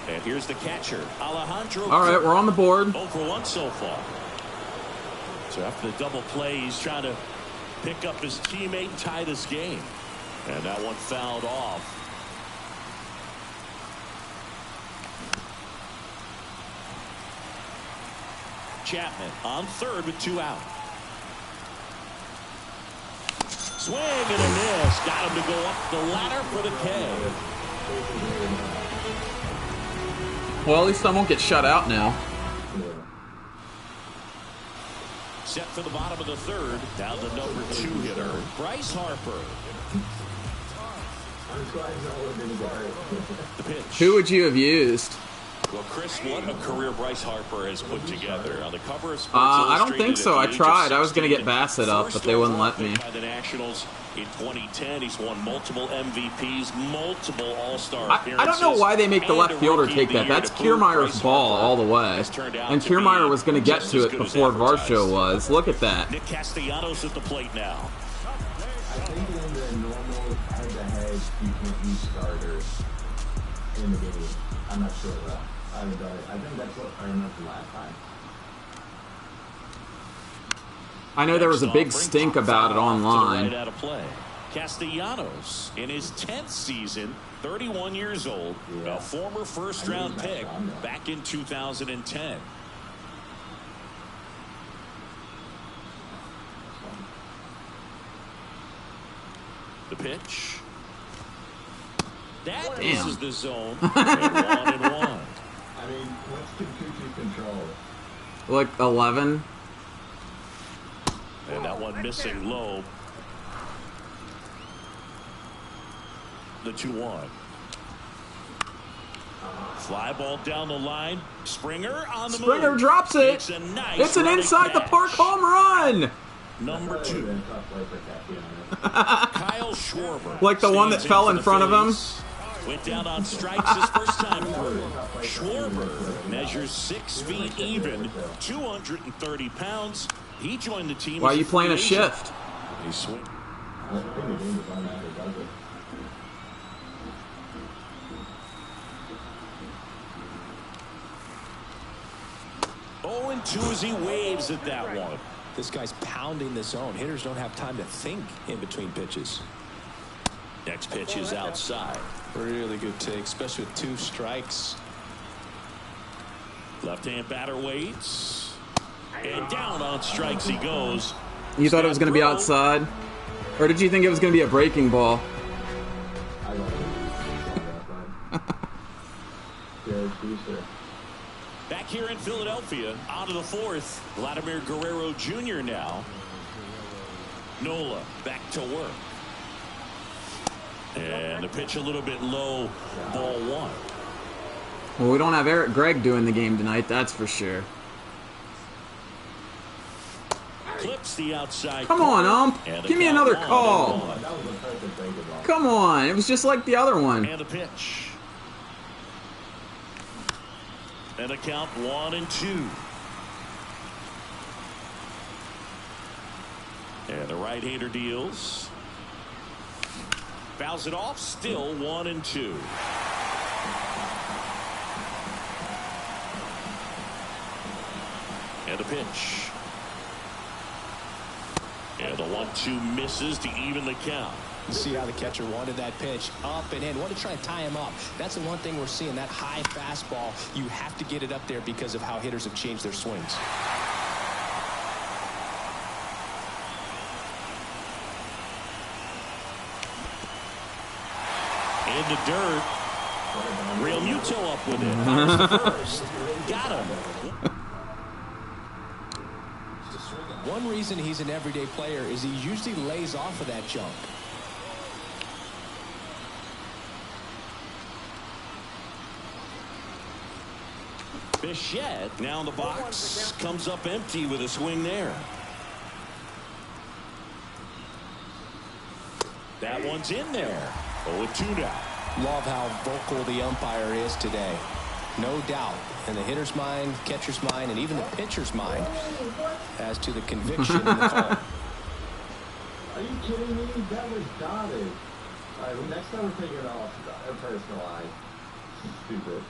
[SPEAKER 3] And here's the catcher, Alejandro.
[SPEAKER 2] All right, we're on the board.
[SPEAKER 3] 0 for 1 so far. So after the double play, he's trying to pick up his teammate and tie this game. And that one fouled off. Chapman on third with 2 out. Swing and a miss. Got him to go up the ladder for the K.
[SPEAKER 2] Well, at least I won't get shut out now.
[SPEAKER 3] Set for the bottom of the third. Down the number 2 hitter, Bryce Harper. The pitch.
[SPEAKER 2] Who would you have used?
[SPEAKER 3] Well, Chris, what a career Bryce Harper has put together. On the cover of Sports
[SPEAKER 2] I don't
[SPEAKER 3] Illustrated
[SPEAKER 2] think so.
[SPEAKER 3] at
[SPEAKER 2] I
[SPEAKER 3] the age
[SPEAKER 2] tried.
[SPEAKER 3] of
[SPEAKER 2] I was going to get
[SPEAKER 3] 16,
[SPEAKER 2] Bassett up, but they wouldn't let me.
[SPEAKER 3] By the Nationals in 2010, he's won multiple MVPs, multiple All-Star appearances.
[SPEAKER 2] I don't know why they make the left fielder take that. That's Kiermaier's ball all the way. And Kiermaier was going to get to it before Varsho was. Look at that.
[SPEAKER 3] Nick Castellanos at the plate now.
[SPEAKER 5] I think in the normal head-to-head, you can't use starters in the game. I'm not sure though. I haven't done it. I think that's what I remember from last time.
[SPEAKER 2] I know there was a big stink about it online.
[SPEAKER 3] Right out of play. Castellanos in his 10th season, 31 years old, a former first-round pick back in 2010. The pitch. That misses the zone. And 1-1.
[SPEAKER 5] I mean, what's Kikuchi control?
[SPEAKER 2] Like 11.
[SPEAKER 3] And that one missing low. The 2-1. Fly ball down the line. Springer on the move.
[SPEAKER 2] Springer drops it.
[SPEAKER 3] It's a nice
[SPEAKER 2] It's an
[SPEAKER 3] running
[SPEAKER 2] inside the
[SPEAKER 3] catch.
[SPEAKER 2] park home run.
[SPEAKER 3] Number 2. Kyle Schwarber.
[SPEAKER 2] Like the one that
[SPEAKER 3] stands
[SPEAKER 2] fell in
[SPEAKER 3] for
[SPEAKER 2] front of him?
[SPEAKER 3] Phillies. Went down on strikes his first time through. Schwarber measures 6 feet even, 230 pounds. He joined the team.
[SPEAKER 2] Why are you playing a shift?
[SPEAKER 3] He swing. 0-2 as he waves at that one.
[SPEAKER 4] This guy's pounding the zone. Hitters don't have time to think in between pitches.
[SPEAKER 3] Next pitch is outside.
[SPEAKER 4] Really good take, especially with 2 strikes.
[SPEAKER 3] Left-hand batter waits. And down on strikes he goes.
[SPEAKER 2] You thought it was going to be outside? Or did you think it was going to be a breaking ball?
[SPEAKER 3] Back here in Philadelphia, out of the 4th, Vladimir Guerrero Jr. now. Nola back to work. And the pitch a little bit low, ball 1.
[SPEAKER 2] Well, we don't have Eric Gregg doing the game tonight, that's for sure.
[SPEAKER 3] Clips the outside.
[SPEAKER 2] Come on, ump. Give me another call. Come on. It was just like the other one.
[SPEAKER 3] And the pitch. And a count 1-2. And the right-hander deals. Fouls it off. Still 1-2. And the pitch. And the 1-2 misses to even the count.
[SPEAKER 4] You see how the catcher wanted that pitch up and in. Wanted to try to tie him up. That's the one thing we're seeing. That high fastball, you have to get it up there because of how hitters have changed their swings.
[SPEAKER 3] In the dirt. Real Muto up with it. First. Got him.
[SPEAKER 4] One reason he's an everyday player is he usually lays off of that jump.
[SPEAKER 3] Bichette now in the box. Comes up empty with a swing there. That one's in there. 0-2 now.
[SPEAKER 4] Love how vocal the umpire is today. No doubt in the hitter's mind, catcher's mind, and even the pitcher's mind as to the conviction in the call.
[SPEAKER 5] Are you kidding me? That was dotted. All right, well, next time we're taking it off. Personalized. Stupid.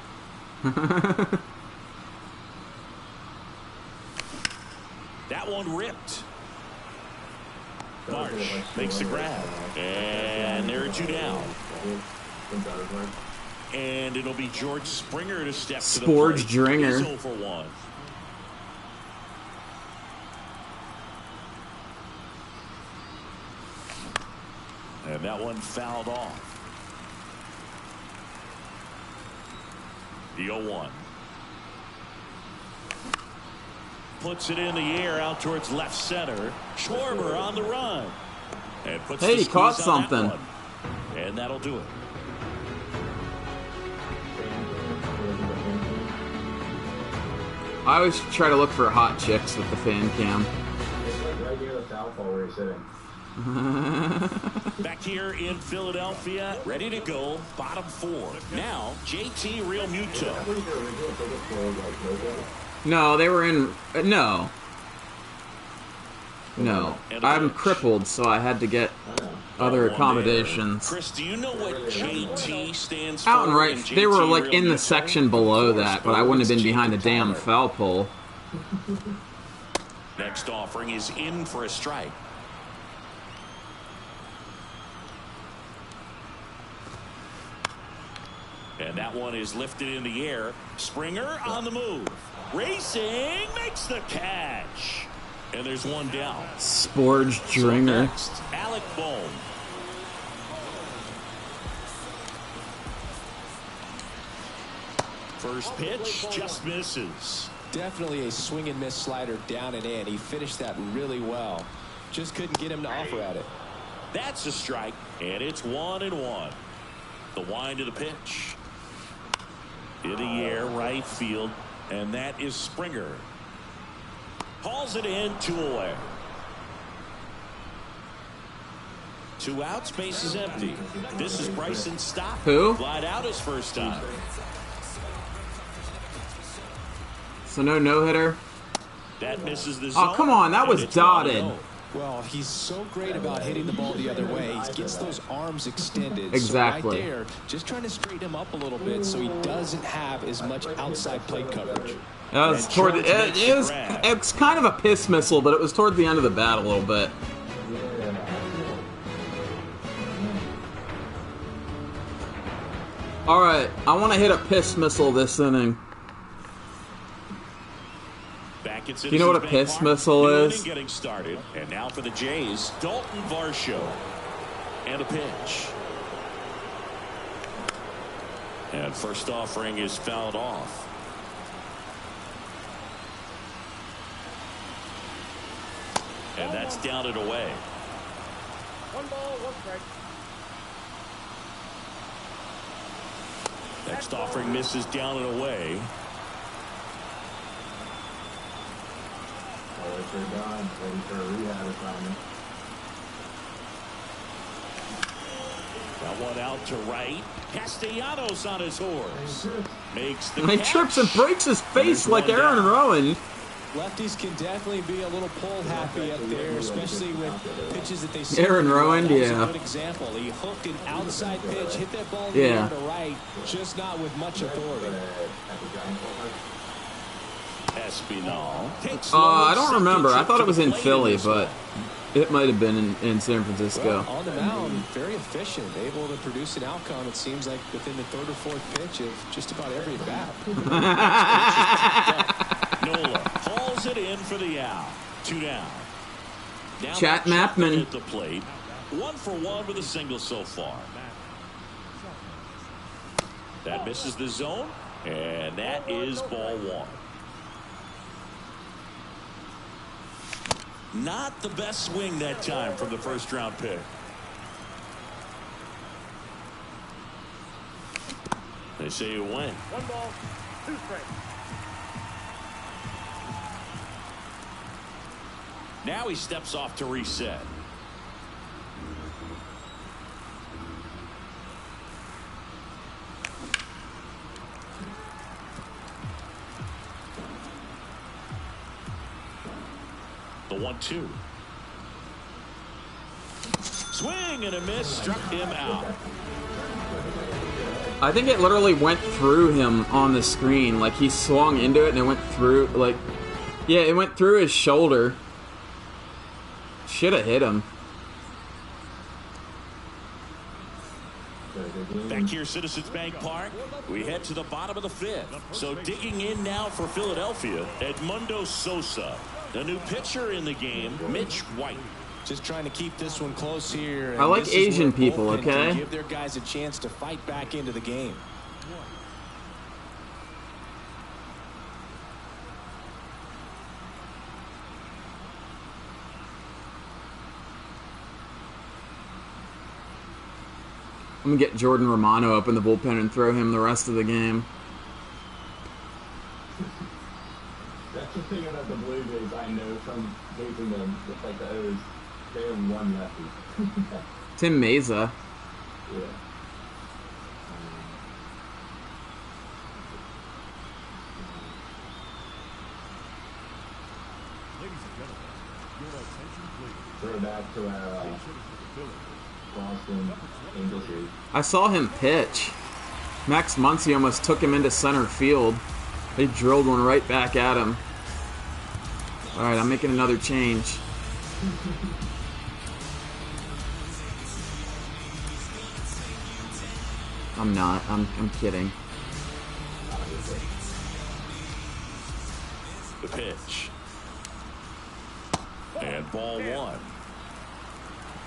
[SPEAKER 3] That one ripped. Marsh makes the grab. And there are 2 down. And it'll be George Springer to step to the plate.
[SPEAKER 2] Sporge Dringer.
[SPEAKER 3] He's 0 for 1. And that one fouled off. The 0-1. Puts it in the air out towards left center. Schwarber on the run. And puts
[SPEAKER 2] Hey,
[SPEAKER 3] the
[SPEAKER 2] he caught
[SPEAKER 3] squeeze on that
[SPEAKER 2] something.
[SPEAKER 3] one. And that'll do it.
[SPEAKER 2] I always try to look for hot chicks with the fan cam.
[SPEAKER 5] It's like right near the foul pole where he's sitting.
[SPEAKER 3] Back here in Philadelphia, ready to go, bottom 4. Now, JT Real Muto.
[SPEAKER 2] No, they were in... No. No. I'm crippled, so I had to get other accommodations.
[SPEAKER 3] Chris, do you know what JT stands for?
[SPEAKER 2] Out and right. They were like in the section below that, but I wouldn't have been behind the damn foul pole.
[SPEAKER 3] Next offering is in for a strike. And that one is lifted in the air. Springer on the move. Racing, makes the catch. And there's one down.
[SPEAKER 2] Sporge Dringer.
[SPEAKER 3] So next, Alec Bohm. First pitch just misses.
[SPEAKER 4] Definitely a swing and miss slider down and in. He finished that really well. Just couldn't get him to offer at it.
[SPEAKER 3] That's a strike, and it's 1-1. The wind of the pitch. In the air, right field, and that is Springer. Hauls it in, 2 away. 2 outs, base is empty. This is Bryson Stott.
[SPEAKER 2] Who?
[SPEAKER 3] Flied out his first time.
[SPEAKER 2] So no no-hitter?
[SPEAKER 3] That misses the zone.
[SPEAKER 2] Oh, come on. That was dotted.
[SPEAKER 4] Well, he's so great about hitting the ball the other way. He gets those arms extended.
[SPEAKER 2] Exactly.
[SPEAKER 4] So right there, just trying to straighten him up a little bit so he doesn't have as much outside plate coverage.
[SPEAKER 2] That was toward the, it's kind of a piss missile, but it was toward the end of the bat a little bit. All right, I want to hit a piss missile this inning.
[SPEAKER 3] Back at
[SPEAKER 2] Do you know what a
[SPEAKER 3] Citizens
[SPEAKER 2] piss
[SPEAKER 3] Bank
[SPEAKER 2] missile
[SPEAKER 3] Park,
[SPEAKER 2] is?
[SPEAKER 3] Getting started, and now for the Jays, Dalton Varsho, and a pitch. And first offering is fouled off. And that's down and away.
[SPEAKER 6] 1 ball, 1 strike.
[SPEAKER 3] Next offering misses down and away.
[SPEAKER 5] Oh, they're done. Ready for a rehab assignment.
[SPEAKER 3] Got one out to right. Castellanos on his horse. Makes the
[SPEAKER 2] And he
[SPEAKER 3] catch.
[SPEAKER 2] trips and breaks his face like
[SPEAKER 3] one
[SPEAKER 2] Aaron
[SPEAKER 3] down.
[SPEAKER 2] Rowan.
[SPEAKER 4] Lefties can definitely be a little pull happy up there, especially with pitches that they see.
[SPEAKER 2] Aaron Rowan,
[SPEAKER 4] That was
[SPEAKER 2] yeah.
[SPEAKER 4] a good example. He hooked an outside pitch, hit that ball
[SPEAKER 2] Yeah.
[SPEAKER 4] to the right, just not with much authority.
[SPEAKER 3] Espinal takes
[SPEAKER 2] I
[SPEAKER 3] low
[SPEAKER 2] don't
[SPEAKER 3] second
[SPEAKER 2] remember. I
[SPEAKER 3] trip
[SPEAKER 2] thought
[SPEAKER 3] to
[SPEAKER 2] it was
[SPEAKER 3] the
[SPEAKER 2] in
[SPEAKER 3] plate
[SPEAKER 2] Philly,
[SPEAKER 3] this
[SPEAKER 2] but
[SPEAKER 3] one.
[SPEAKER 2] it might have been in San Francisco.
[SPEAKER 4] Well, on the mound, very efficient, able to produce an outcome, it seems like, within the 3rd or 4th pitch of just about every at bat.
[SPEAKER 3] Nola hauls it in for the out. 2 down. Now
[SPEAKER 2] Chat
[SPEAKER 3] Chapman
[SPEAKER 2] Mapman.
[SPEAKER 3] at the plate. 1 for 1 with a single so far. That misses the zone, and that is ball 1. Not the best swing that time from the first round pick. They say you win.
[SPEAKER 6] 1 ball, 2 strikes.
[SPEAKER 3] Now he steps off to reset. The 1-2. Swing and a miss, struck him out.
[SPEAKER 2] I think it literally went through him on the screen. Like, he swung into it and it went through, like, yeah, it went through his shoulder. Should have hit him.
[SPEAKER 3] Back here, Citizens Bank Park, we head to the bottom of the 5th. So digging in now for Philadelphia, Edmundo Sosa. The new pitcher in the game, Mitch White.
[SPEAKER 4] Just trying to keep this one close here.
[SPEAKER 2] I like
[SPEAKER 4] this is
[SPEAKER 2] Asian
[SPEAKER 4] where
[SPEAKER 2] people,
[SPEAKER 4] bullpen can
[SPEAKER 2] okay?
[SPEAKER 4] give their guys a chance to fight back into the game.
[SPEAKER 2] I'm going to get Jordan Romano up in the bullpen and throw him the rest of the game.
[SPEAKER 5] That's the thing about the Blue Jays I know from facing them, just like the O's, they have 1 lefty.
[SPEAKER 2] Tim Meza.
[SPEAKER 5] Yeah. Throw back to our Boston Angels series.
[SPEAKER 2] I saw him pitch. Max Muncy almost took him into center field. They drilled one right back at him. All right, I'm making another change. I'm not. I'm kidding.
[SPEAKER 3] The pitch. And ball 1.
[SPEAKER 5] Remember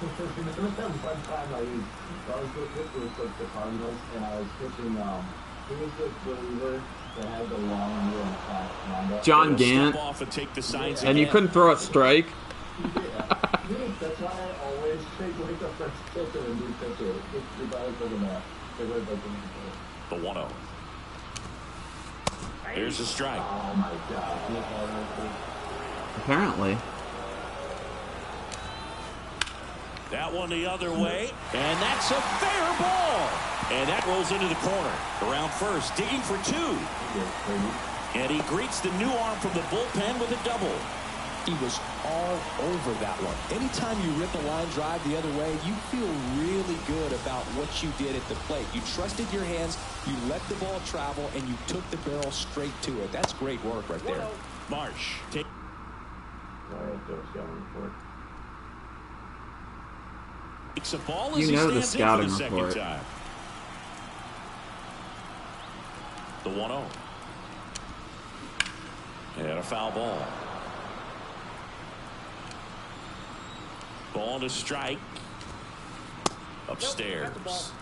[SPEAKER 5] that one time I was with the Cardinals and I was pitching, who was the reliever that had the long year in class?
[SPEAKER 2] John Gant.
[SPEAKER 3] Step off and take the signs
[SPEAKER 2] And you
[SPEAKER 3] again.
[SPEAKER 2] couldn't throw a strike.
[SPEAKER 5] That's why I always take like the first pitcher and do pitcher. Regardless of the match.
[SPEAKER 3] The 1-0. Here's a strike.
[SPEAKER 5] Oh my god.
[SPEAKER 2] Apparently.
[SPEAKER 3] That one the other way, and that's a fair ball. And that rolls into the corner. Around first, digging for 2. And he greets the new arm from the bullpen with a double.
[SPEAKER 4] He was all over that one. Anytime you rip a line drive the other way, you feel really good about what you did at the plate. You trusted your hands, you let the ball travel, and you took the barrel straight to it. That's great work right there.
[SPEAKER 3] Marsh. Takes a ball as
[SPEAKER 2] You know
[SPEAKER 3] he
[SPEAKER 2] the
[SPEAKER 3] stands
[SPEAKER 2] scouting
[SPEAKER 3] in for the
[SPEAKER 2] report.
[SPEAKER 3] second time. The 1-0. And a foul ball. Ball to strike. Upstairs.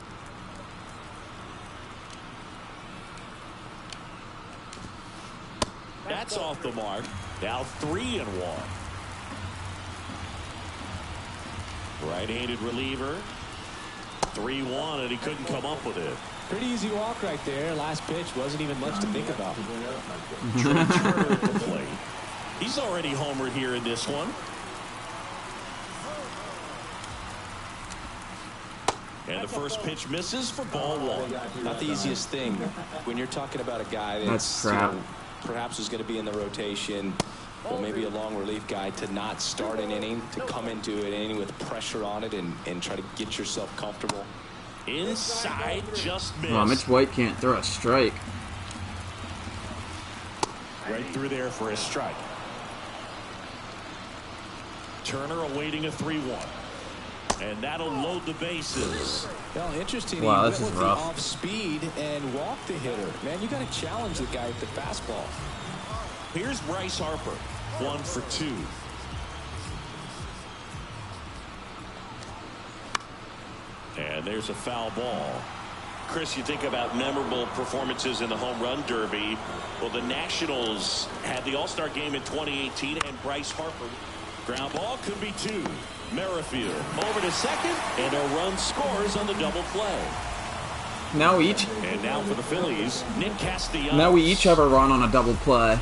[SPEAKER 3] That's off the mark. Now 3-1. Right-handed reliever. 3-1, and he couldn't come up with it.
[SPEAKER 4] Pretty easy walk right there. Last pitch wasn't even much to think about.
[SPEAKER 3] Trey Turner at the plate. He's already homered here in this one. And the first pitch misses for ball 1.
[SPEAKER 4] Not the easiest thing when you're talking about a guy that's perhaps is going to be in the rotation, or maybe a long relief guy, to not start an inning, to come into an inning with pressure on it and try to get yourself comfortable.
[SPEAKER 3] Inside, just missed.
[SPEAKER 2] Oh, Mitch White can't throw a strike.
[SPEAKER 3] Right through there for a strike. Turner awaiting a 3-1. And that'll load the bases.
[SPEAKER 4] Well, interesting.
[SPEAKER 2] Wow,
[SPEAKER 4] he
[SPEAKER 2] this
[SPEAKER 4] went
[SPEAKER 2] is
[SPEAKER 4] with
[SPEAKER 2] rough.
[SPEAKER 4] the off speed and walked the hitter. Man, you got to challenge the guy with the fastball.
[SPEAKER 3] Here's Bryce Harper, 1 for 2. And there's a foul ball. Chris, you think about memorable performances in the home run derby. Well, the Nationals had the All-Star game in 2018, and Bryce Harper. Ground ball could be 2. Merrifield over to second, and a run scores on the double play.
[SPEAKER 2] Now we each
[SPEAKER 3] And now for the Phillies, Nick Castellanos.
[SPEAKER 2] Now we each have a run on a double play.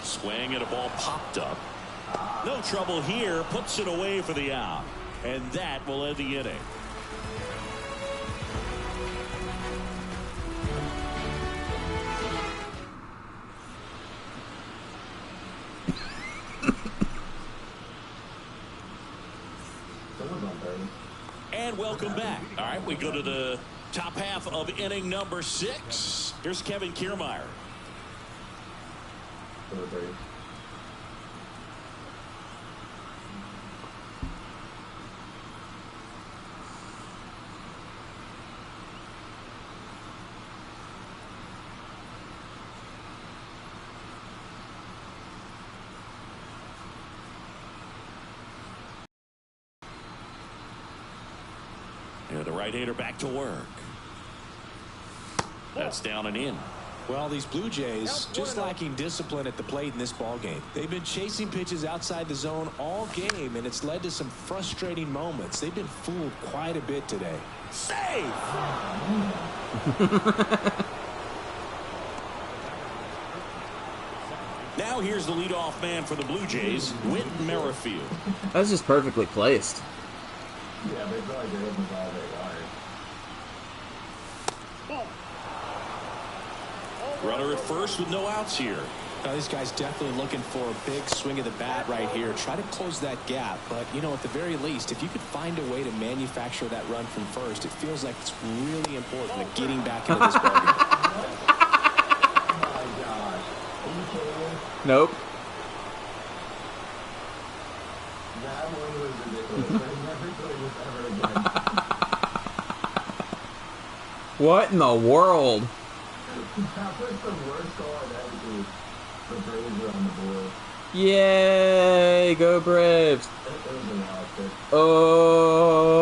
[SPEAKER 3] Swing and a ball popped up. No trouble here. Puts it away for the out. And that will end the inning. And welcome back. All right, we go to the top half of inning number 6. Here's Kevin Kiermaier. And the right-hander back to work. That's down and in.
[SPEAKER 4] Well, these Blue Jays just lacking discipline at the plate in this ball game. They've been chasing pitches outside the zone all game, and it's led to some frustrating moments. They've been fooled quite a bit today.
[SPEAKER 3] Save! Now here's the leadoff man for the Blue Jays, Whit Merrifield.
[SPEAKER 2] That's just perfectly placed.
[SPEAKER 5] Yeah, they feel like they're hitting the ball very hard.
[SPEAKER 3] Runner at first with no outs here.
[SPEAKER 4] Now, this guy's definitely looking for a big swing of the bat right here. Try to close that gap. But, you know, at the very least, if you could find a way to manufacture that run from first, it feels like it's really important to getting back into this ball game.
[SPEAKER 5] Oh my gosh. Are you kidding me?
[SPEAKER 2] Nope.
[SPEAKER 5] That one was ridiculous. I'm never doing this ever again.
[SPEAKER 2] What in the world?
[SPEAKER 5] That was the worst goal I've ever seen. The Braves are on the board.
[SPEAKER 2] Yay! Go Braves!
[SPEAKER 5] It was an outfit.
[SPEAKER 2] Oh.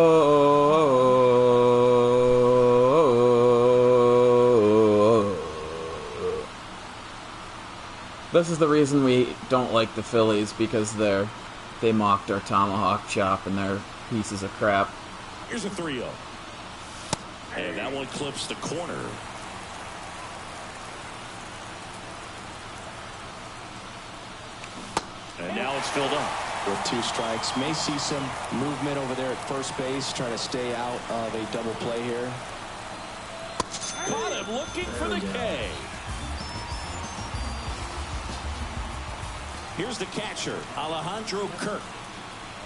[SPEAKER 2] This is the reason we don't like the Phillies, because they mocked our tomahawk chop and they're pieces of crap.
[SPEAKER 3] Here's a 3-0. And that one clips the corner. And now it's filled up.
[SPEAKER 4] With 2 strikes, may see some movement over there at first base, trying to stay out of a double play here.
[SPEAKER 3] Caught him looking for the K. Here's the catcher, Alejandro Kirk.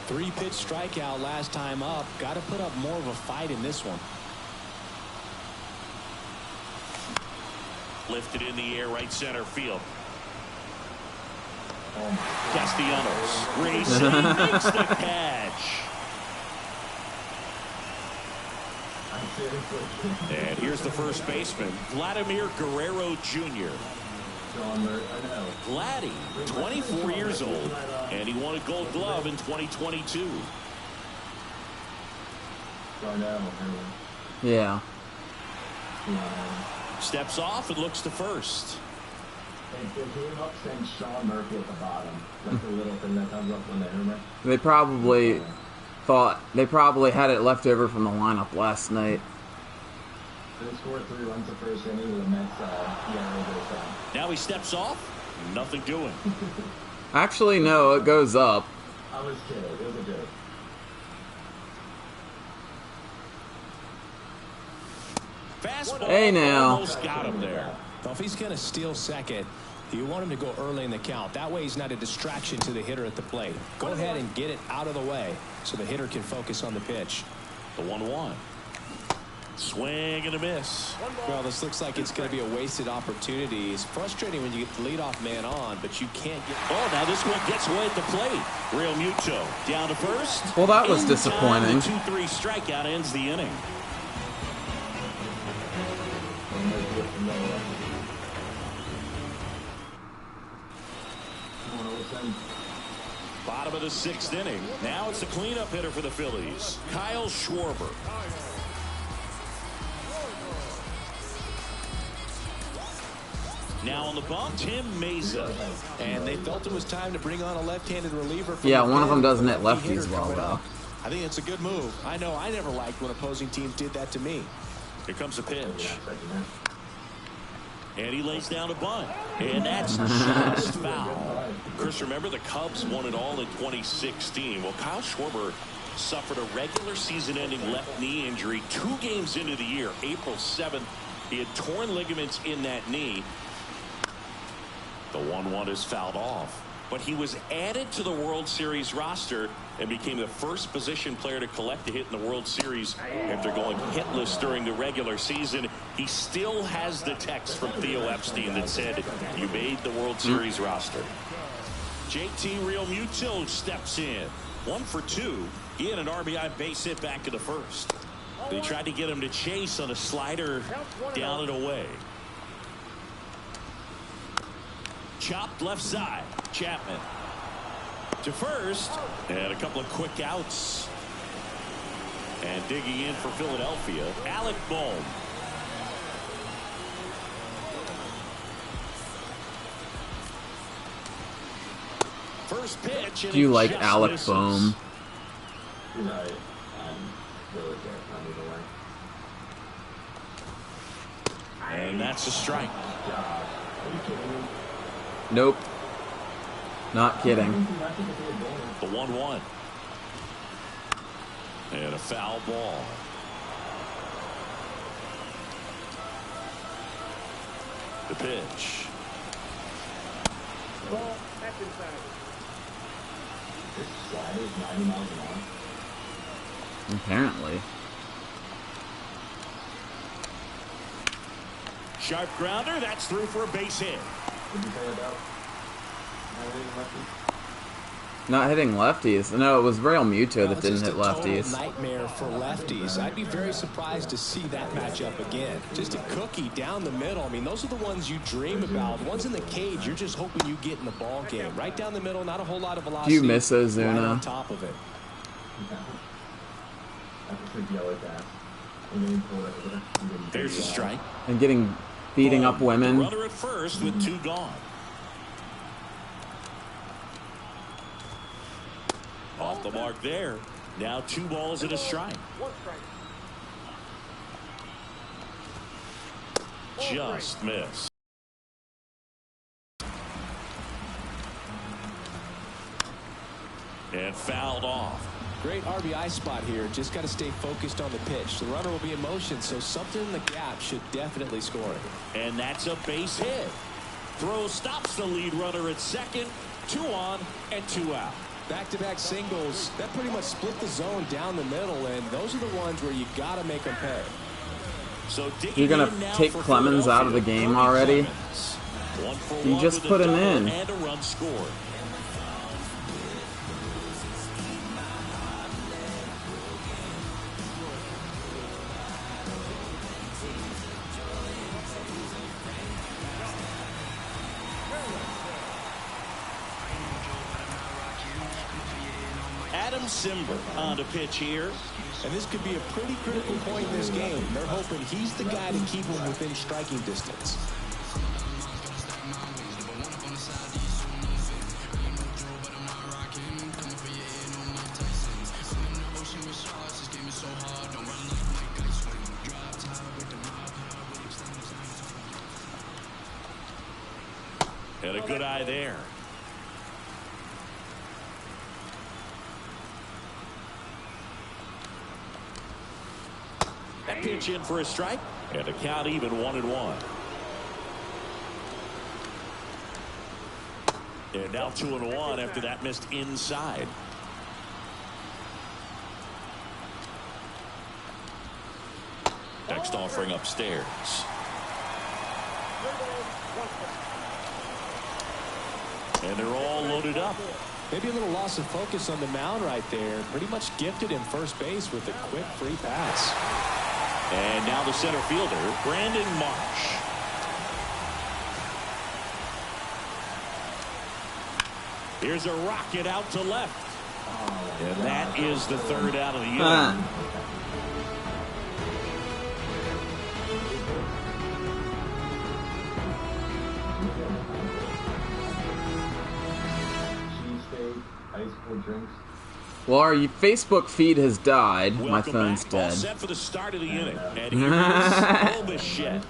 [SPEAKER 4] 3-pitch strikeout last time up. Got to put up more of a fight in this one.
[SPEAKER 3] Lifted in the air, right center field. Castellanos racing, makes the catch. And here's the first baseman, Vladimir Guerrero Jr. Vladdy, 24 years old, and he won a Gold Glove in 2022.
[SPEAKER 2] Yeah.
[SPEAKER 3] Steps off and looks to first.
[SPEAKER 5] If he up sends Sean Murphy at the bottom, that's the little thing that comes up when they hammer.
[SPEAKER 2] They probably had it left over from the lineup last night.
[SPEAKER 5] They scored 3 runs the first inning with the Mets ERA goes down.
[SPEAKER 3] Now he steps off, nothing doing.
[SPEAKER 2] Actually, no, it goes up.
[SPEAKER 5] I was kidding. It was a joke.
[SPEAKER 3] Fastball.
[SPEAKER 2] Hey, now.
[SPEAKER 3] Almost got him there.
[SPEAKER 4] Well, if he's going to steal second, you want him to go early in the count. That way he's not a distraction to the hitter at the plate. Go ahead and get it out of the way so the hitter can focus on the pitch.
[SPEAKER 3] The 1-1. Swing and a miss.
[SPEAKER 4] Well, this looks like it's going to be a wasted opportunity. It's frustrating when you get the leadoff man on, but you can't get...
[SPEAKER 3] Oh, now this one gets away at the plate. Real Muto down to first.
[SPEAKER 2] Well, that was
[SPEAKER 3] In
[SPEAKER 2] disappointing.
[SPEAKER 3] time, the 2-3 strikeout ends the inning. Bottom of the 6th inning. Now it's the cleanup hitter for the Phillies, Kyle Schwarber. Now on the bump, Tim Mesa.
[SPEAKER 4] And they felt it was time to bring on a left-handed reliever.
[SPEAKER 2] Yeah, one of them doesn't hit lefties well, though.
[SPEAKER 4] I think it's a good move. I know I never liked when opposing teams did that to me.
[SPEAKER 3] Here comes the pitch. And he lays down a bunt. And that's just foul. Chris, remember the Cubs won it all in 2016. Well, Kyle Schwarber suffered a regular season-ending left knee injury 2 games into the year. April 7th, he had torn ligaments in that knee. The 1-1 is fouled off. But he was added to the World Series roster and became the first position player to collect a hit in the World Series after going hitless during the regular season. He still has the text from Theo Epstein that said, "You made the World Series roster." JT Real Muto steps in. 1 for 2. He had an RBI base hit back in the first. They tried to get him to chase on a slider down and away. Chopped left side. Chapman to first, and a couple of quick outs. And digging in for Philadelphia, Alec Bohm. First pitch.
[SPEAKER 2] Do you like Alec Bohm?
[SPEAKER 5] You know, I'm really good. I'm either way.
[SPEAKER 3] And that's a strike.
[SPEAKER 5] Are you kidding me?
[SPEAKER 2] Nope. Not kidding.
[SPEAKER 3] The 1-1. And a foul ball. The pitch.
[SPEAKER 6] Ball, that's inside.
[SPEAKER 5] This slider is 90 miles an hour.
[SPEAKER 2] Apparently.
[SPEAKER 3] Sharp grounder. That's through for a base hit.
[SPEAKER 5] What did you say about
[SPEAKER 2] Not hitting lefties. No, it was Real Muto that didn't hit
[SPEAKER 4] Just a
[SPEAKER 2] lefties.
[SPEAKER 4] total nightmare for lefties. I'd be very surprised to see that matchup again. Just a cookie down the middle. I mean, those are the ones you dream about. The ones in the cage, you're just hoping you get in the ball game. Right down the middle, not a whole lot of velocity.
[SPEAKER 2] Do you miss Ozuna?
[SPEAKER 4] Right on top of it.
[SPEAKER 3] There's a strike.
[SPEAKER 2] And beating up women.
[SPEAKER 3] Runner at first with 2 gone. Off the mark there. Now 2 balls and a strike.
[SPEAKER 6] 1 strike.
[SPEAKER 3] Just missed. And fouled off.
[SPEAKER 4] Great RBI spot here. Just got to stay focused on the pitch. The runner will be in motion, so something in the gap should definitely score it.
[SPEAKER 3] And that's a base hit. Throw stops the lead runner at second. 2 on and 2 out.
[SPEAKER 4] Back-to-back singles. That pretty much split the zone down the middle, and those are the ones where you got to make them pay.
[SPEAKER 3] So
[SPEAKER 2] you're going to take Clemens out of the game already? You just put him in.
[SPEAKER 3] And a run scored. Simber on the pitch here.
[SPEAKER 4] And this could be a pretty critical point in this game. They're hoping he's the guy to keep him within striking distance.
[SPEAKER 3] Had a good eye there. That pitch in for a strike, and a count even 1-1. And now 2-1 after that missed inside. Next offering upstairs. And they're all loaded up.
[SPEAKER 4] Maybe a little loss of focus on the mound right there. Pretty much gifted in first base with a quick free pass.
[SPEAKER 3] And now the center fielder, Brandon Marsh. Here's a rocket out to left. And that is the 3rd out of the inning.
[SPEAKER 2] Well, our Facebook feed has died. My phone's dead.
[SPEAKER 3] All set for the start of the inning. And here's Bichette.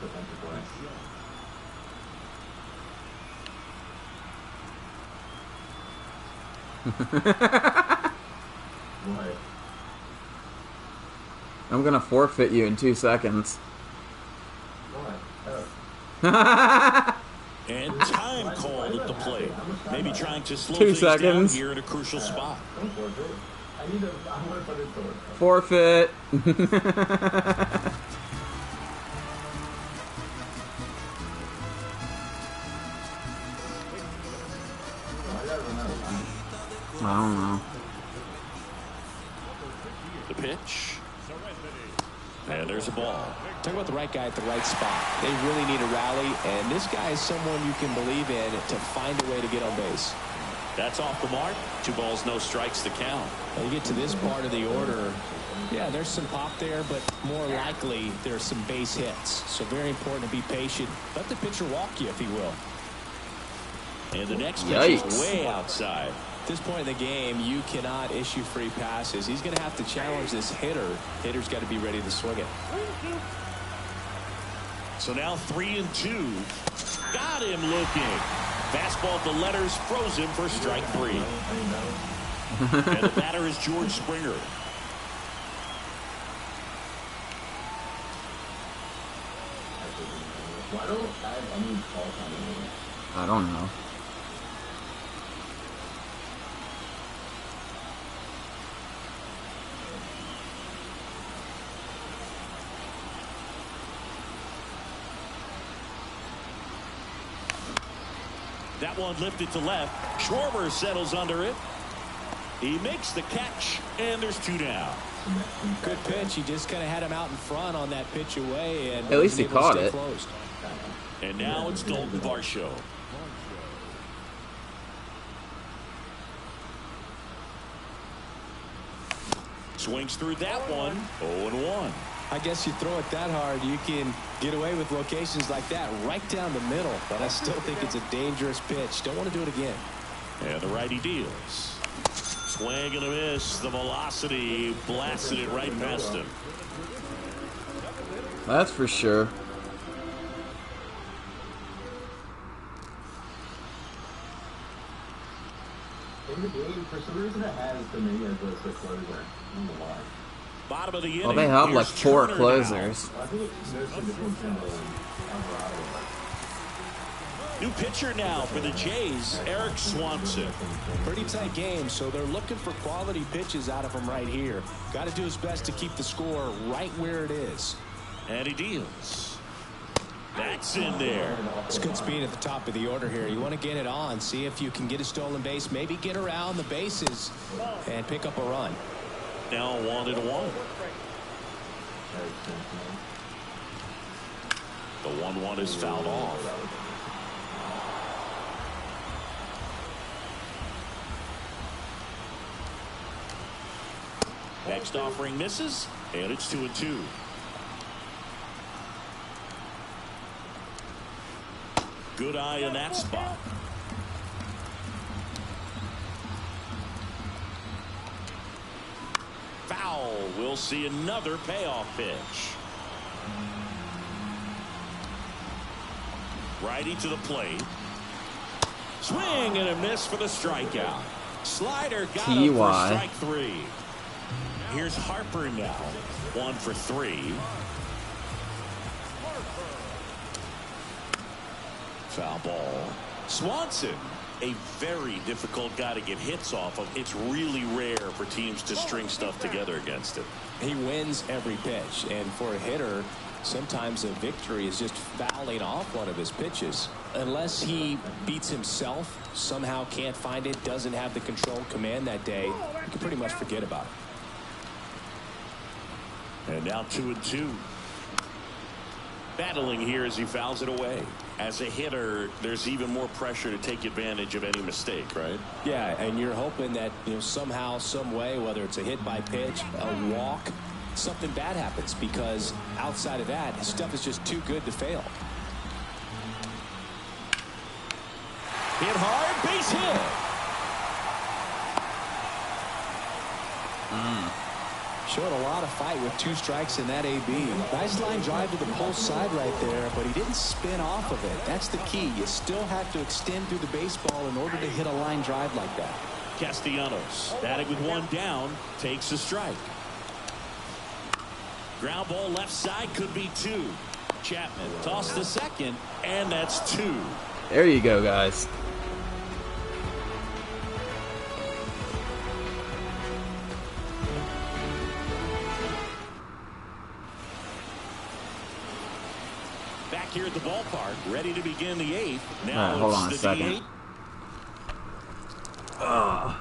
[SPEAKER 2] I'm gonna forfeit you in 2 seconds.
[SPEAKER 3] And time called at the plate. Maybe trying to slow
[SPEAKER 2] 2
[SPEAKER 3] things
[SPEAKER 2] seconds.
[SPEAKER 3] down here in a crucial spot.
[SPEAKER 2] Forfeit. I don't know.
[SPEAKER 3] The pitch. And there's a ball.
[SPEAKER 4] Talk about the right guy at the right spot. They really need a rally, and this guy is someone you can believe in to find a way to get on base.
[SPEAKER 3] That's off the mark. 2 balls, no strikes to count.
[SPEAKER 4] When you get to this part of the order, yeah, there's some pop there, but more likely there's some base hits. So very important to be patient. Let the pitcher walk you, if he will.
[SPEAKER 3] And the next pitch is way outside.
[SPEAKER 4] At this point in the game, you cannot issue free passes. He's going to have to challenge this hitter. Hitter's got to be ready to swing it.
[SPEAKER 3] So now 3-2. Got him looking. Fastball at the letters, froze him for strike 3. And the batter is George Springer.
[SPEAKER 2] I don't know.
[SPEAKER 3] That one lifted to left. Schwarber settles under it. He makes the catch, and there's 2 down.
[SPEAKER 4] Good pitch. He just kind of had him out in front on that pitch away, and
[SPEAKER 2] at least he caught it.
[SPEAKER 4] Closed.
[SPEAKER 3] And now it's Dalton Varsho. Swings through that one. 0-1.
[SPEAKER 4] I guess you throw it that hard, you can get away with locations like that right down the middle. But I still think it's a dangerous pitch. Don't want to do it again.
[SPEAKER 3] And the righty deals. Swing and a miss. The velocity blasted it right past him.
[SPEAKER 2] That's for sure.
[SPEAKER 5] in the game, for some reason it has Dominion as the closer. I don't know why.
[SPEAKER 3] Bottom of the inning.
[SPEAKER 2] Well, they have like
[SPEAKER 3] Here's
[SPEAKER 2] 4
[SPEAKER 3] Turner
[SPEAKER 2] closers.
[SPEAKER 5] I think it's mostly between Kendall and Alvarado.
[SPEAKER 3] New pitcher now for the Jays, Eric Swanson.
[SPEAKER 4] Pretty tight game, so they're looking for quality pitches out of him right here. Got to do his best to keep the score right where it is.
[SPEAKER 3] And he deals. That's in there.
[SPEAKER 4] It's good speed at the top of the order here. You want to get it on, see if you can get a stolen base, maybe get around the bases and pick up a run.
[SPEAKER 3] Now 1-1. The 1-1 is fouled off. Next offering misses, and it's 2-2. Good eye in that spot. Foul. We'll see another payoff pitch. Righty to the plate. Swing and a miss for the strikeout. Slider got him for strike 3. Here's Harper now. 1 for 3. Foul ball. Swanson, a very difficult guy to get hits off of. It's really rare for teams to string stuff together against him.
[SPEAKER 4] He wins every pitch, and for a hitter, sometimes a victory is just fouling off one of his pitches. Unless he beats himself, somehow can't find it, doesn't have the control command that day, you can pretty much forget about it.
[SPEAKER 3] And now 2-2. Battling here as he fouls it away. As a hitter, there's even more pressure to take advantage of any mistake, right?
[SPEAKER 4] Yeah, and you're hoping that, somehow, some way, whether it's a hit by pitch, a walk, something bad happens, because outside of that, his stuff is just too good to fail.
[SPEAKER 3] Hit hard, base hit.
[SPEAKER 4] Showed a lot of fight with 2 strikes in that AB. Nice line drive to the pole side right there, but he didn't spin off of it. That's the key. You still have to extend through the baseball in order to hit a line drive like that.
[SPEAKER 3] Castellanos, batting with 1 down, takes a strike. Ground ball left side, could be 2. Chapman tossed to second, and that's 2.
[SPEAKER 2] There you go, guys.
[SPEAKER 3] Back here at the ballpark, ready to begin the 8th. Now
[SPEAKER 2] right, hold on a second.
[SPEAKER 3] D8.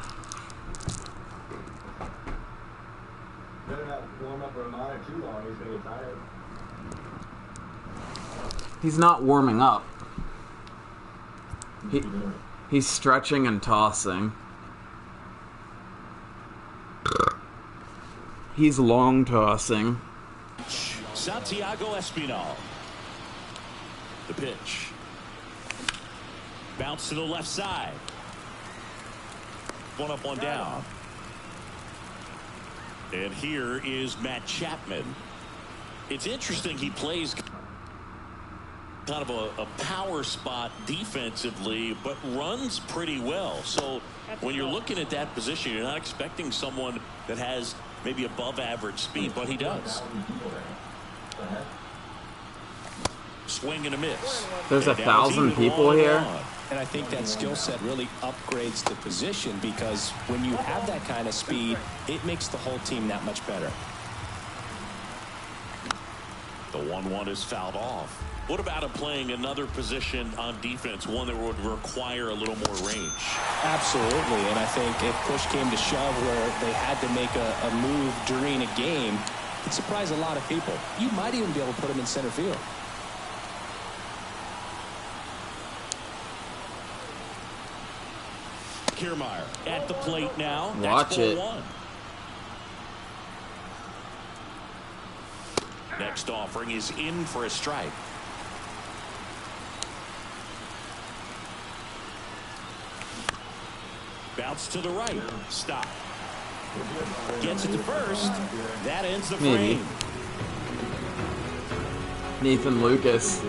[SPEAKER 5] Better not warm up Romano too long. He's going to get tired.
[SPEAKER 2] He's not warming up. He's stretching and tossing. He's long tossing.
[SPEAKER 3] Santiago Espinal. The pitch. Bounce to the left side. 1 up, 1 down. And here is Matt Chapman. It's interesting, he plays kind of a power spot defensively, but runs pretty well. So when you're looking at that position, you're not expecting someone that has maybe above average speed, but he does. Swing and a miss.
[SPEAKER 2] There's 1,000 people here.
[SPEAKER 4] And I think that skill set really upgrades the position, because when you have that kind of speed, it makes the whole team that much better.
[SPEAKER 3] The 1-1 is fouled off. What about him playing another position on defense, one that would require a little more range?
[SPEAKER 4] Absolutely, and I think if push came to shove where they had to make a move during a game, it'd surprise a lot of people. You might even be able to put him in center field.
[SPEAKER 3] Kiermaier at the plate now.
[SPEAKER 2] Watch it.
[SPEAKER 3] 1. Next offering is in for a strike. Bounce to the right. Stop. Gets it to first. That ends the frame.
[SPEAKER 2] Nathan Lucas.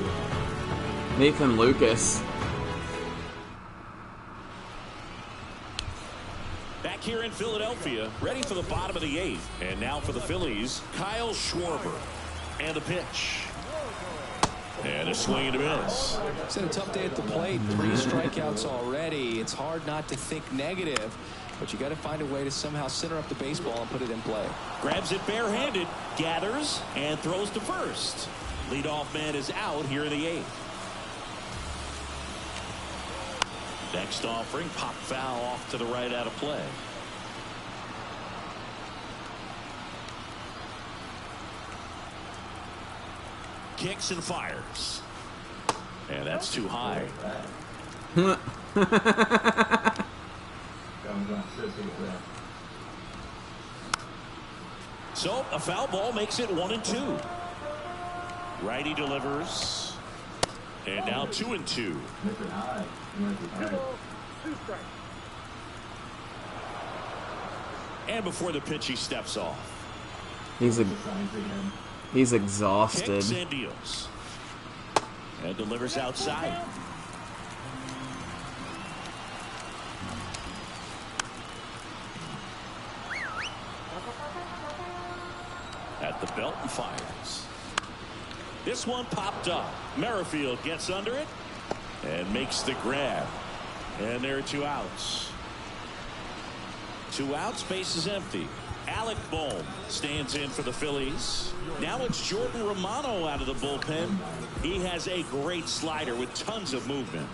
[SPEAKER 3] back here in Philadelphia, ready for the bottom of the 8th. And now for the Phillies, Kyle Schwarber. And the pitch. And a swing and a miss.
[SPEAKER 4] It's been a tough day at the plate. 3 strikeouts already. It's hard not to think negative, but you got to find a way to somehow center up the baseball and put it in play.
[SPEAKER 3] Grabs it barehanded, gathers, and throws to first. Leadoff man is out here in the 8th. Next offering, pop foul off to the right out of play. Kicks and fires. And that's too high. So a foul ball makes it 1-2. Righty delivers. And now 2-2. And before the pitch, he steps off.
[SPEAKER 2] He's exhausted.
[SPEAKER 3] Kicks and deals. And delivers outside. At the belt and fires. This one popped up. Merrifield gets under it and makes the grab. And there are 2 outs. 2 outs, base is empty. Alec Bohm stands in for the Phillies. Now it's Jordan Romano out of the bullpen. He has a great slider with tons of movement.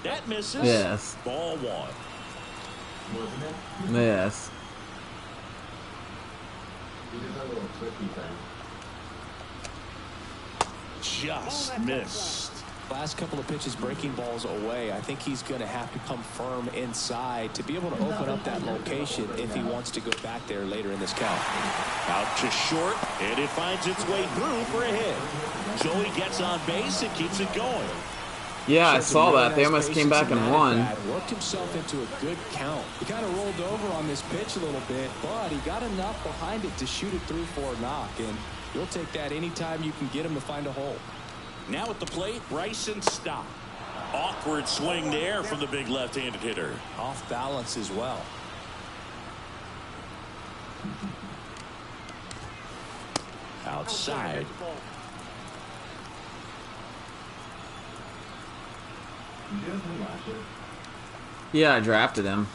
[SPEAKER 3] That misses.
[SPEAKER 2] Yes.
[SPEAKER 3] Ball 1.
[SPEAKER 2] Yes.
[SPEAKER 3] Just missed.
[SPEAKER 4] Last couple of pitches breaking balls away. I think he's going to have to come firm inside to be able to open up that location if he wants to go back there later in this count.
[SPEAKER 3] Out to short, and it finds its way through for a hit. Joey gets on base and keeps it going.
[SPEAKER 2] Yeah, I saw that. They almost came back and won.
[SPEAKER 4] Worked himself into a good count. He kind of rolled over on this pitch a little bit, but he got enough behind it to shoot it through for a knock, and you'll take that anytime you can get him to find a hole.
[SPEAKER 3] Now at the plate, Bryson Stott. Awkward swing there from the big left-handed hitter.
[SPEAKER 4] Off balance as well.
[SPEAKER 3] Outside.
[SPEAKER 2] Yeah, I drafted him.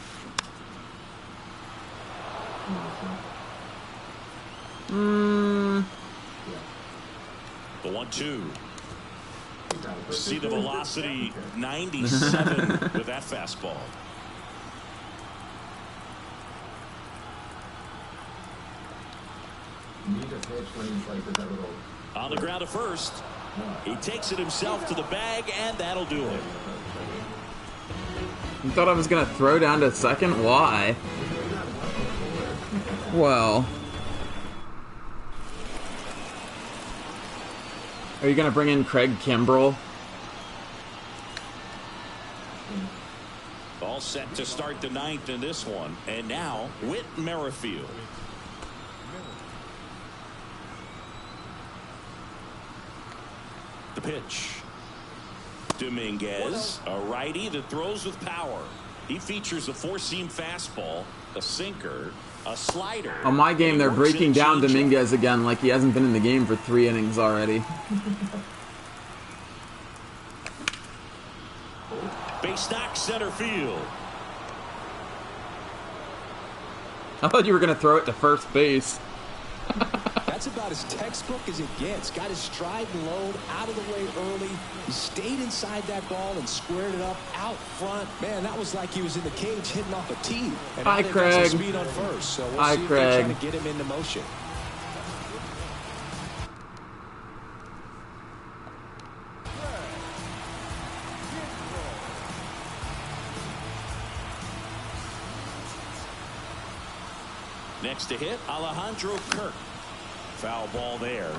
[SPEAKER 3] The 1-2. See the velocity 97 with that fastball. On the ground at first. He takes it himself to the bag, and that'll do it.
[SPEAKER 2] You thought I was going to throw down to second? Why? Well. Are you going to bring in Craig Kimbrell?
[SPEAKER 3] All set to start the 9th in this one. And now, Whit Merrifield. The pitch. Dominguez, a righty that throws with power. He features a 4-seam fastball, a sinker, a slider.
[SPEAKER 2] On my game, they're breaking down Dominguez again like he hasn't been in the game for 3 innings already.
[SPEAKER 3] Base knock center field.
[SPEAKER 4] I
[SPEAKER 2] thought you were going to throw it to first base.
[SPEAKER 4] That's about as textbook as it gets. Got his stride and load out of the way early. He stayed inside that ball and squared it up out front. Man, that was like he was in the cage hitting off a tee. And
[SPEAKER 2] hi, Craig.
[SPEAKER 4] Speed on first, so we'll
[SPEAKER 2] hi,
[SPEAKER 4] see if
[SPEAKER 2] Craig.
[SPEAKER 4] they're trying to get him into motion.
[SPEAKER 3] Next to hit, Alejandro Kirk. Foul ball there.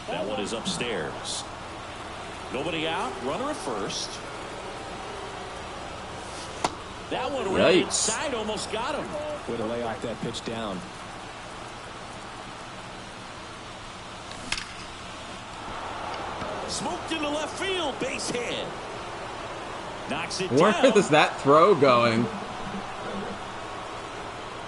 [SPEAKER 3] That one is upstairs. Nobody out. Runner at first. That one right inside almost got him.
[SPEAKER 4] Way to lay off that pitch down.
[SPEAKER 3] Smoked into left field. Base hit. Knocks it
[SPEAKER 2] Where
[SPEAKER 3] down.
[SPEAKER 2] is that throw going?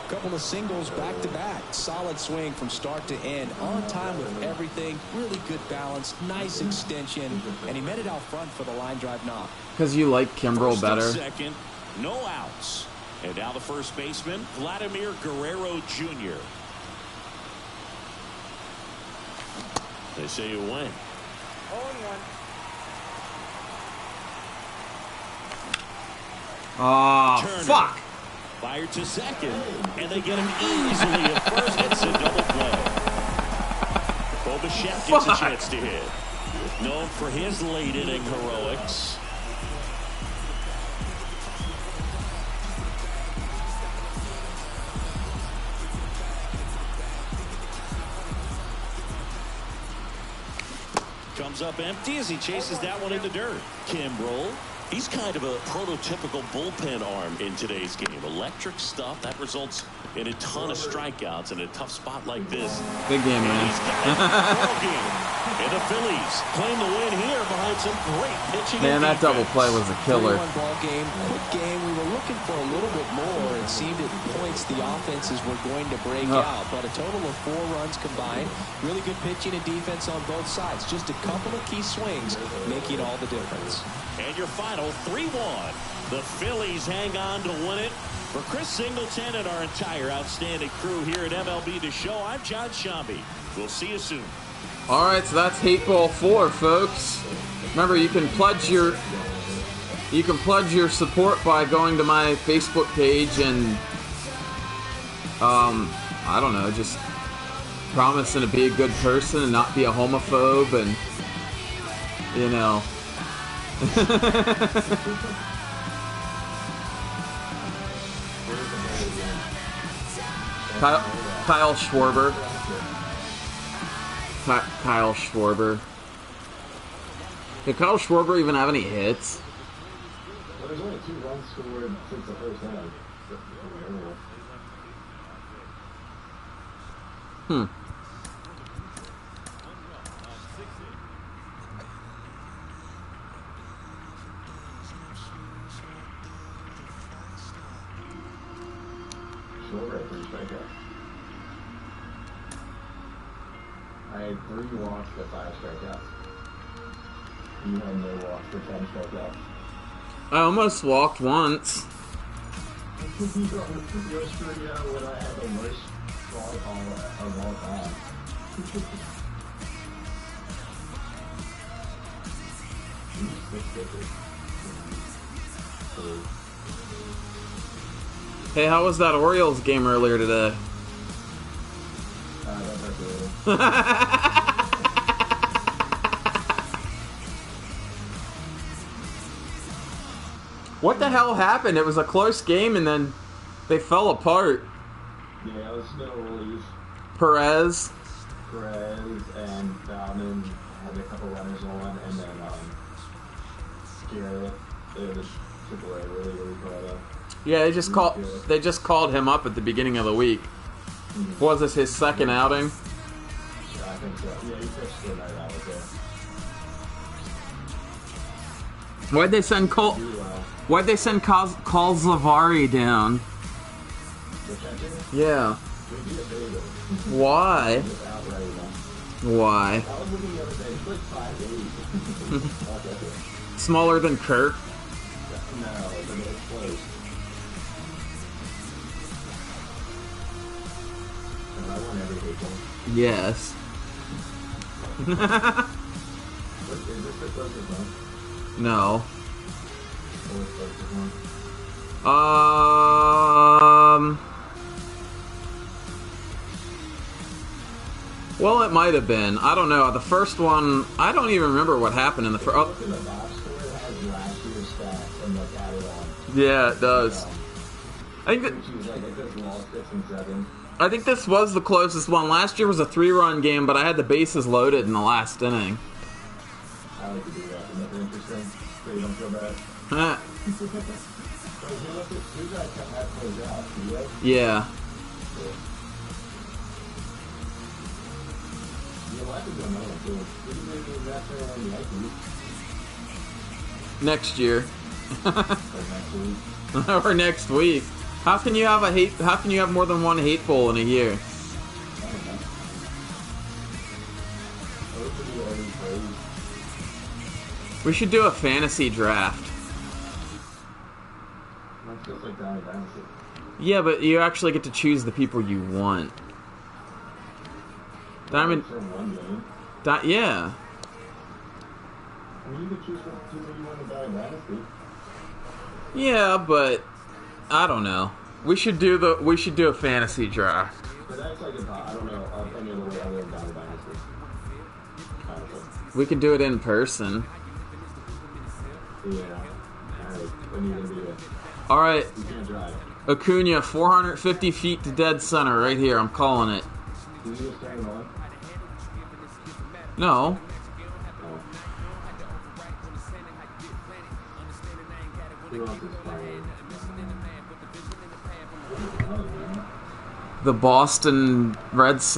[SPEAKER 4] Couple of singles back-to-back. Solid swing from start to end. On time with everything. Really good balance. Nice extension. And he met it out front for the line drive knock.
[SPEAKER 2] Because you like Kimbrel
[SPEAKER 3] First and
[SPEAKER 2] better.
[SPEAKER 3] second, no outs. And now the first baseman, Vladimir Guerrero Jr. They say you win.
[SPEAKER 6] 0-1.
[SPEAKER 2] Oh,
[SPEAKER 3] Turner.
[SPEAKER 2] fuck.
[SPEAKER 3] Fired to second, and they get him easily at first. It's a double play. Bobachek gets a chance to hit. Known for his late inning heroics. Comes up empty as he chases that one in the dirt. Kimbrel. He's kind of a prototypical bullpen arm in today's game. Electric stuff that results in a ton of strikeouts in a tough spot like this.
[SPEAKER 2] Big game, man.
[SPEAKER 3] He's got it. Ball game. And the Phillies claim the win here behind some great pitching.
[SPEAKER 2] Man, that double play was a killer.
[SPEAKER 4] 3-1 ball game, quick game. We were looking for a little bit more. It seemed at points the offenses were going to break out, but a total of 4 runs combined. Really good pitching and defense on both sides. Just a couple of key swings making all the difference.
[SPEAKER 3] And your final 3-1. The Phillies hang on to win it. For Chris Singleton and our entire outstanding crew here at MLB The Show, I'm John Shambi. We'll see you soon.
[SPEAKER 2] All right, so that's Hate Ball 4, folks. Remember, you can pledge your support by going to my Facebook page and I don't know, just promising to be a good person and not be a homophobe, and you know. Kyle Schwarber. Kyle Schwarber. Did Kyle Schwarber even have any hits?
[SPEAKER 5] Well, there's only 2 runs scored since the first half. Schwarber had 3 strikeouts. I had 3 walks for 5 strikeouts. You had no walks for 10 strikeouts.
[SPEAKER 2] I almost walked once.
[SPEAKER 5] You're screwing out when I had the worst ball call of all time.
[SPEAKER 2] Hey, how was that Orioles game earlier today? What the hell happened? It was a close game and then they fell apart.
[SPEAKER 5] Yeah, it was no relief.
[SPEAKER 2] Perez
[SPEAKER 5] and Bauman had a couple runners on, and then Garrett, they just took away really caught up.
[SPEAKER 2] Yeah, they just called him up at the beginning of the week.
[SPEAKER 5] Mm-hmm.
[SPEAKER 2] Was this his second outing?
[SPEAKER 5] Yeah, I think so. Yeah, he pitched the night out there.
[SPEAKER 2] Why'd they send Call Zavari down? Yeah. Why? Why?
[SPEAKER 5] I was looking the other day, he's like 5'8".
[SPEAKER 2] Smaller than Kirk?
[SPEAKER 5] No, but it's close. And I won every weekend.
[SPEAKER 2] Yes.
[SPEAKER 5] Is this the closest one?
[SPEAKER 2] No.
[SPEAKER 5] Or the closest one?
[SPEAKER 2] Well, it might have been. I don't know. The first one, I don't even remember what happened in the first.
[SPEAKER 5] Look in the box score, it has last year's stats and like added on.
[SPEAKER 2] Yeah, it does. I think this was the closest one. Last year was a 3-run game, but I had the bases loaded in the last inning.
[SPEAKER 5] I like to do that to make it interesting, so you don't feel bad.
[SPEAKER 2] Yeah.
[SPEAKER 5] You'll have to do another one, too. You can do the Mets and Yankees.
[SPEAKER 2] Next year.
[SPEAKER 5] Or next week.
[SPEAKER 2] Or next week. How can you have more than one hateful in a year?
[SPEAKER 5] I don't know. Those would be already crazy.
[SPEAKER 2] We should do a fantasy draft.
[SPEAKER 5] That's just like Diamond Dynasty.
[SPEAKER 2] Yeah, but you actually get to choose the people you want. Diamond.
[SPEAKER 5] For one game.
[SPEAKER 2] Yeah.
[SPEAKER 5] I mean, you can choose what people you want to Diamond Dynasty.
[SPEAKER 2] Yeah, but I don't know. We should do a fantasy draft.
[SPEAKER 5] But that's like I don't know of any other way other than Diamond Dynasty. Honestly.
[SPEAKER 2] We could do it in person.
[SPEAKER 5] Yeah. Alright. When are you gonna do it?
[SPEAKER 2] All right,
[SPEAKER 5] You can't drive.
[SPEAKER 2] Acuna, 450 feet to dead center, right here. I'm calling it.
[SPEAKER 5] Did you just stand on?
[SPEAKER 2] No.
[SPEAKER 5] Who else is playing?
[SPEAKER 2] The Boston Red Sox.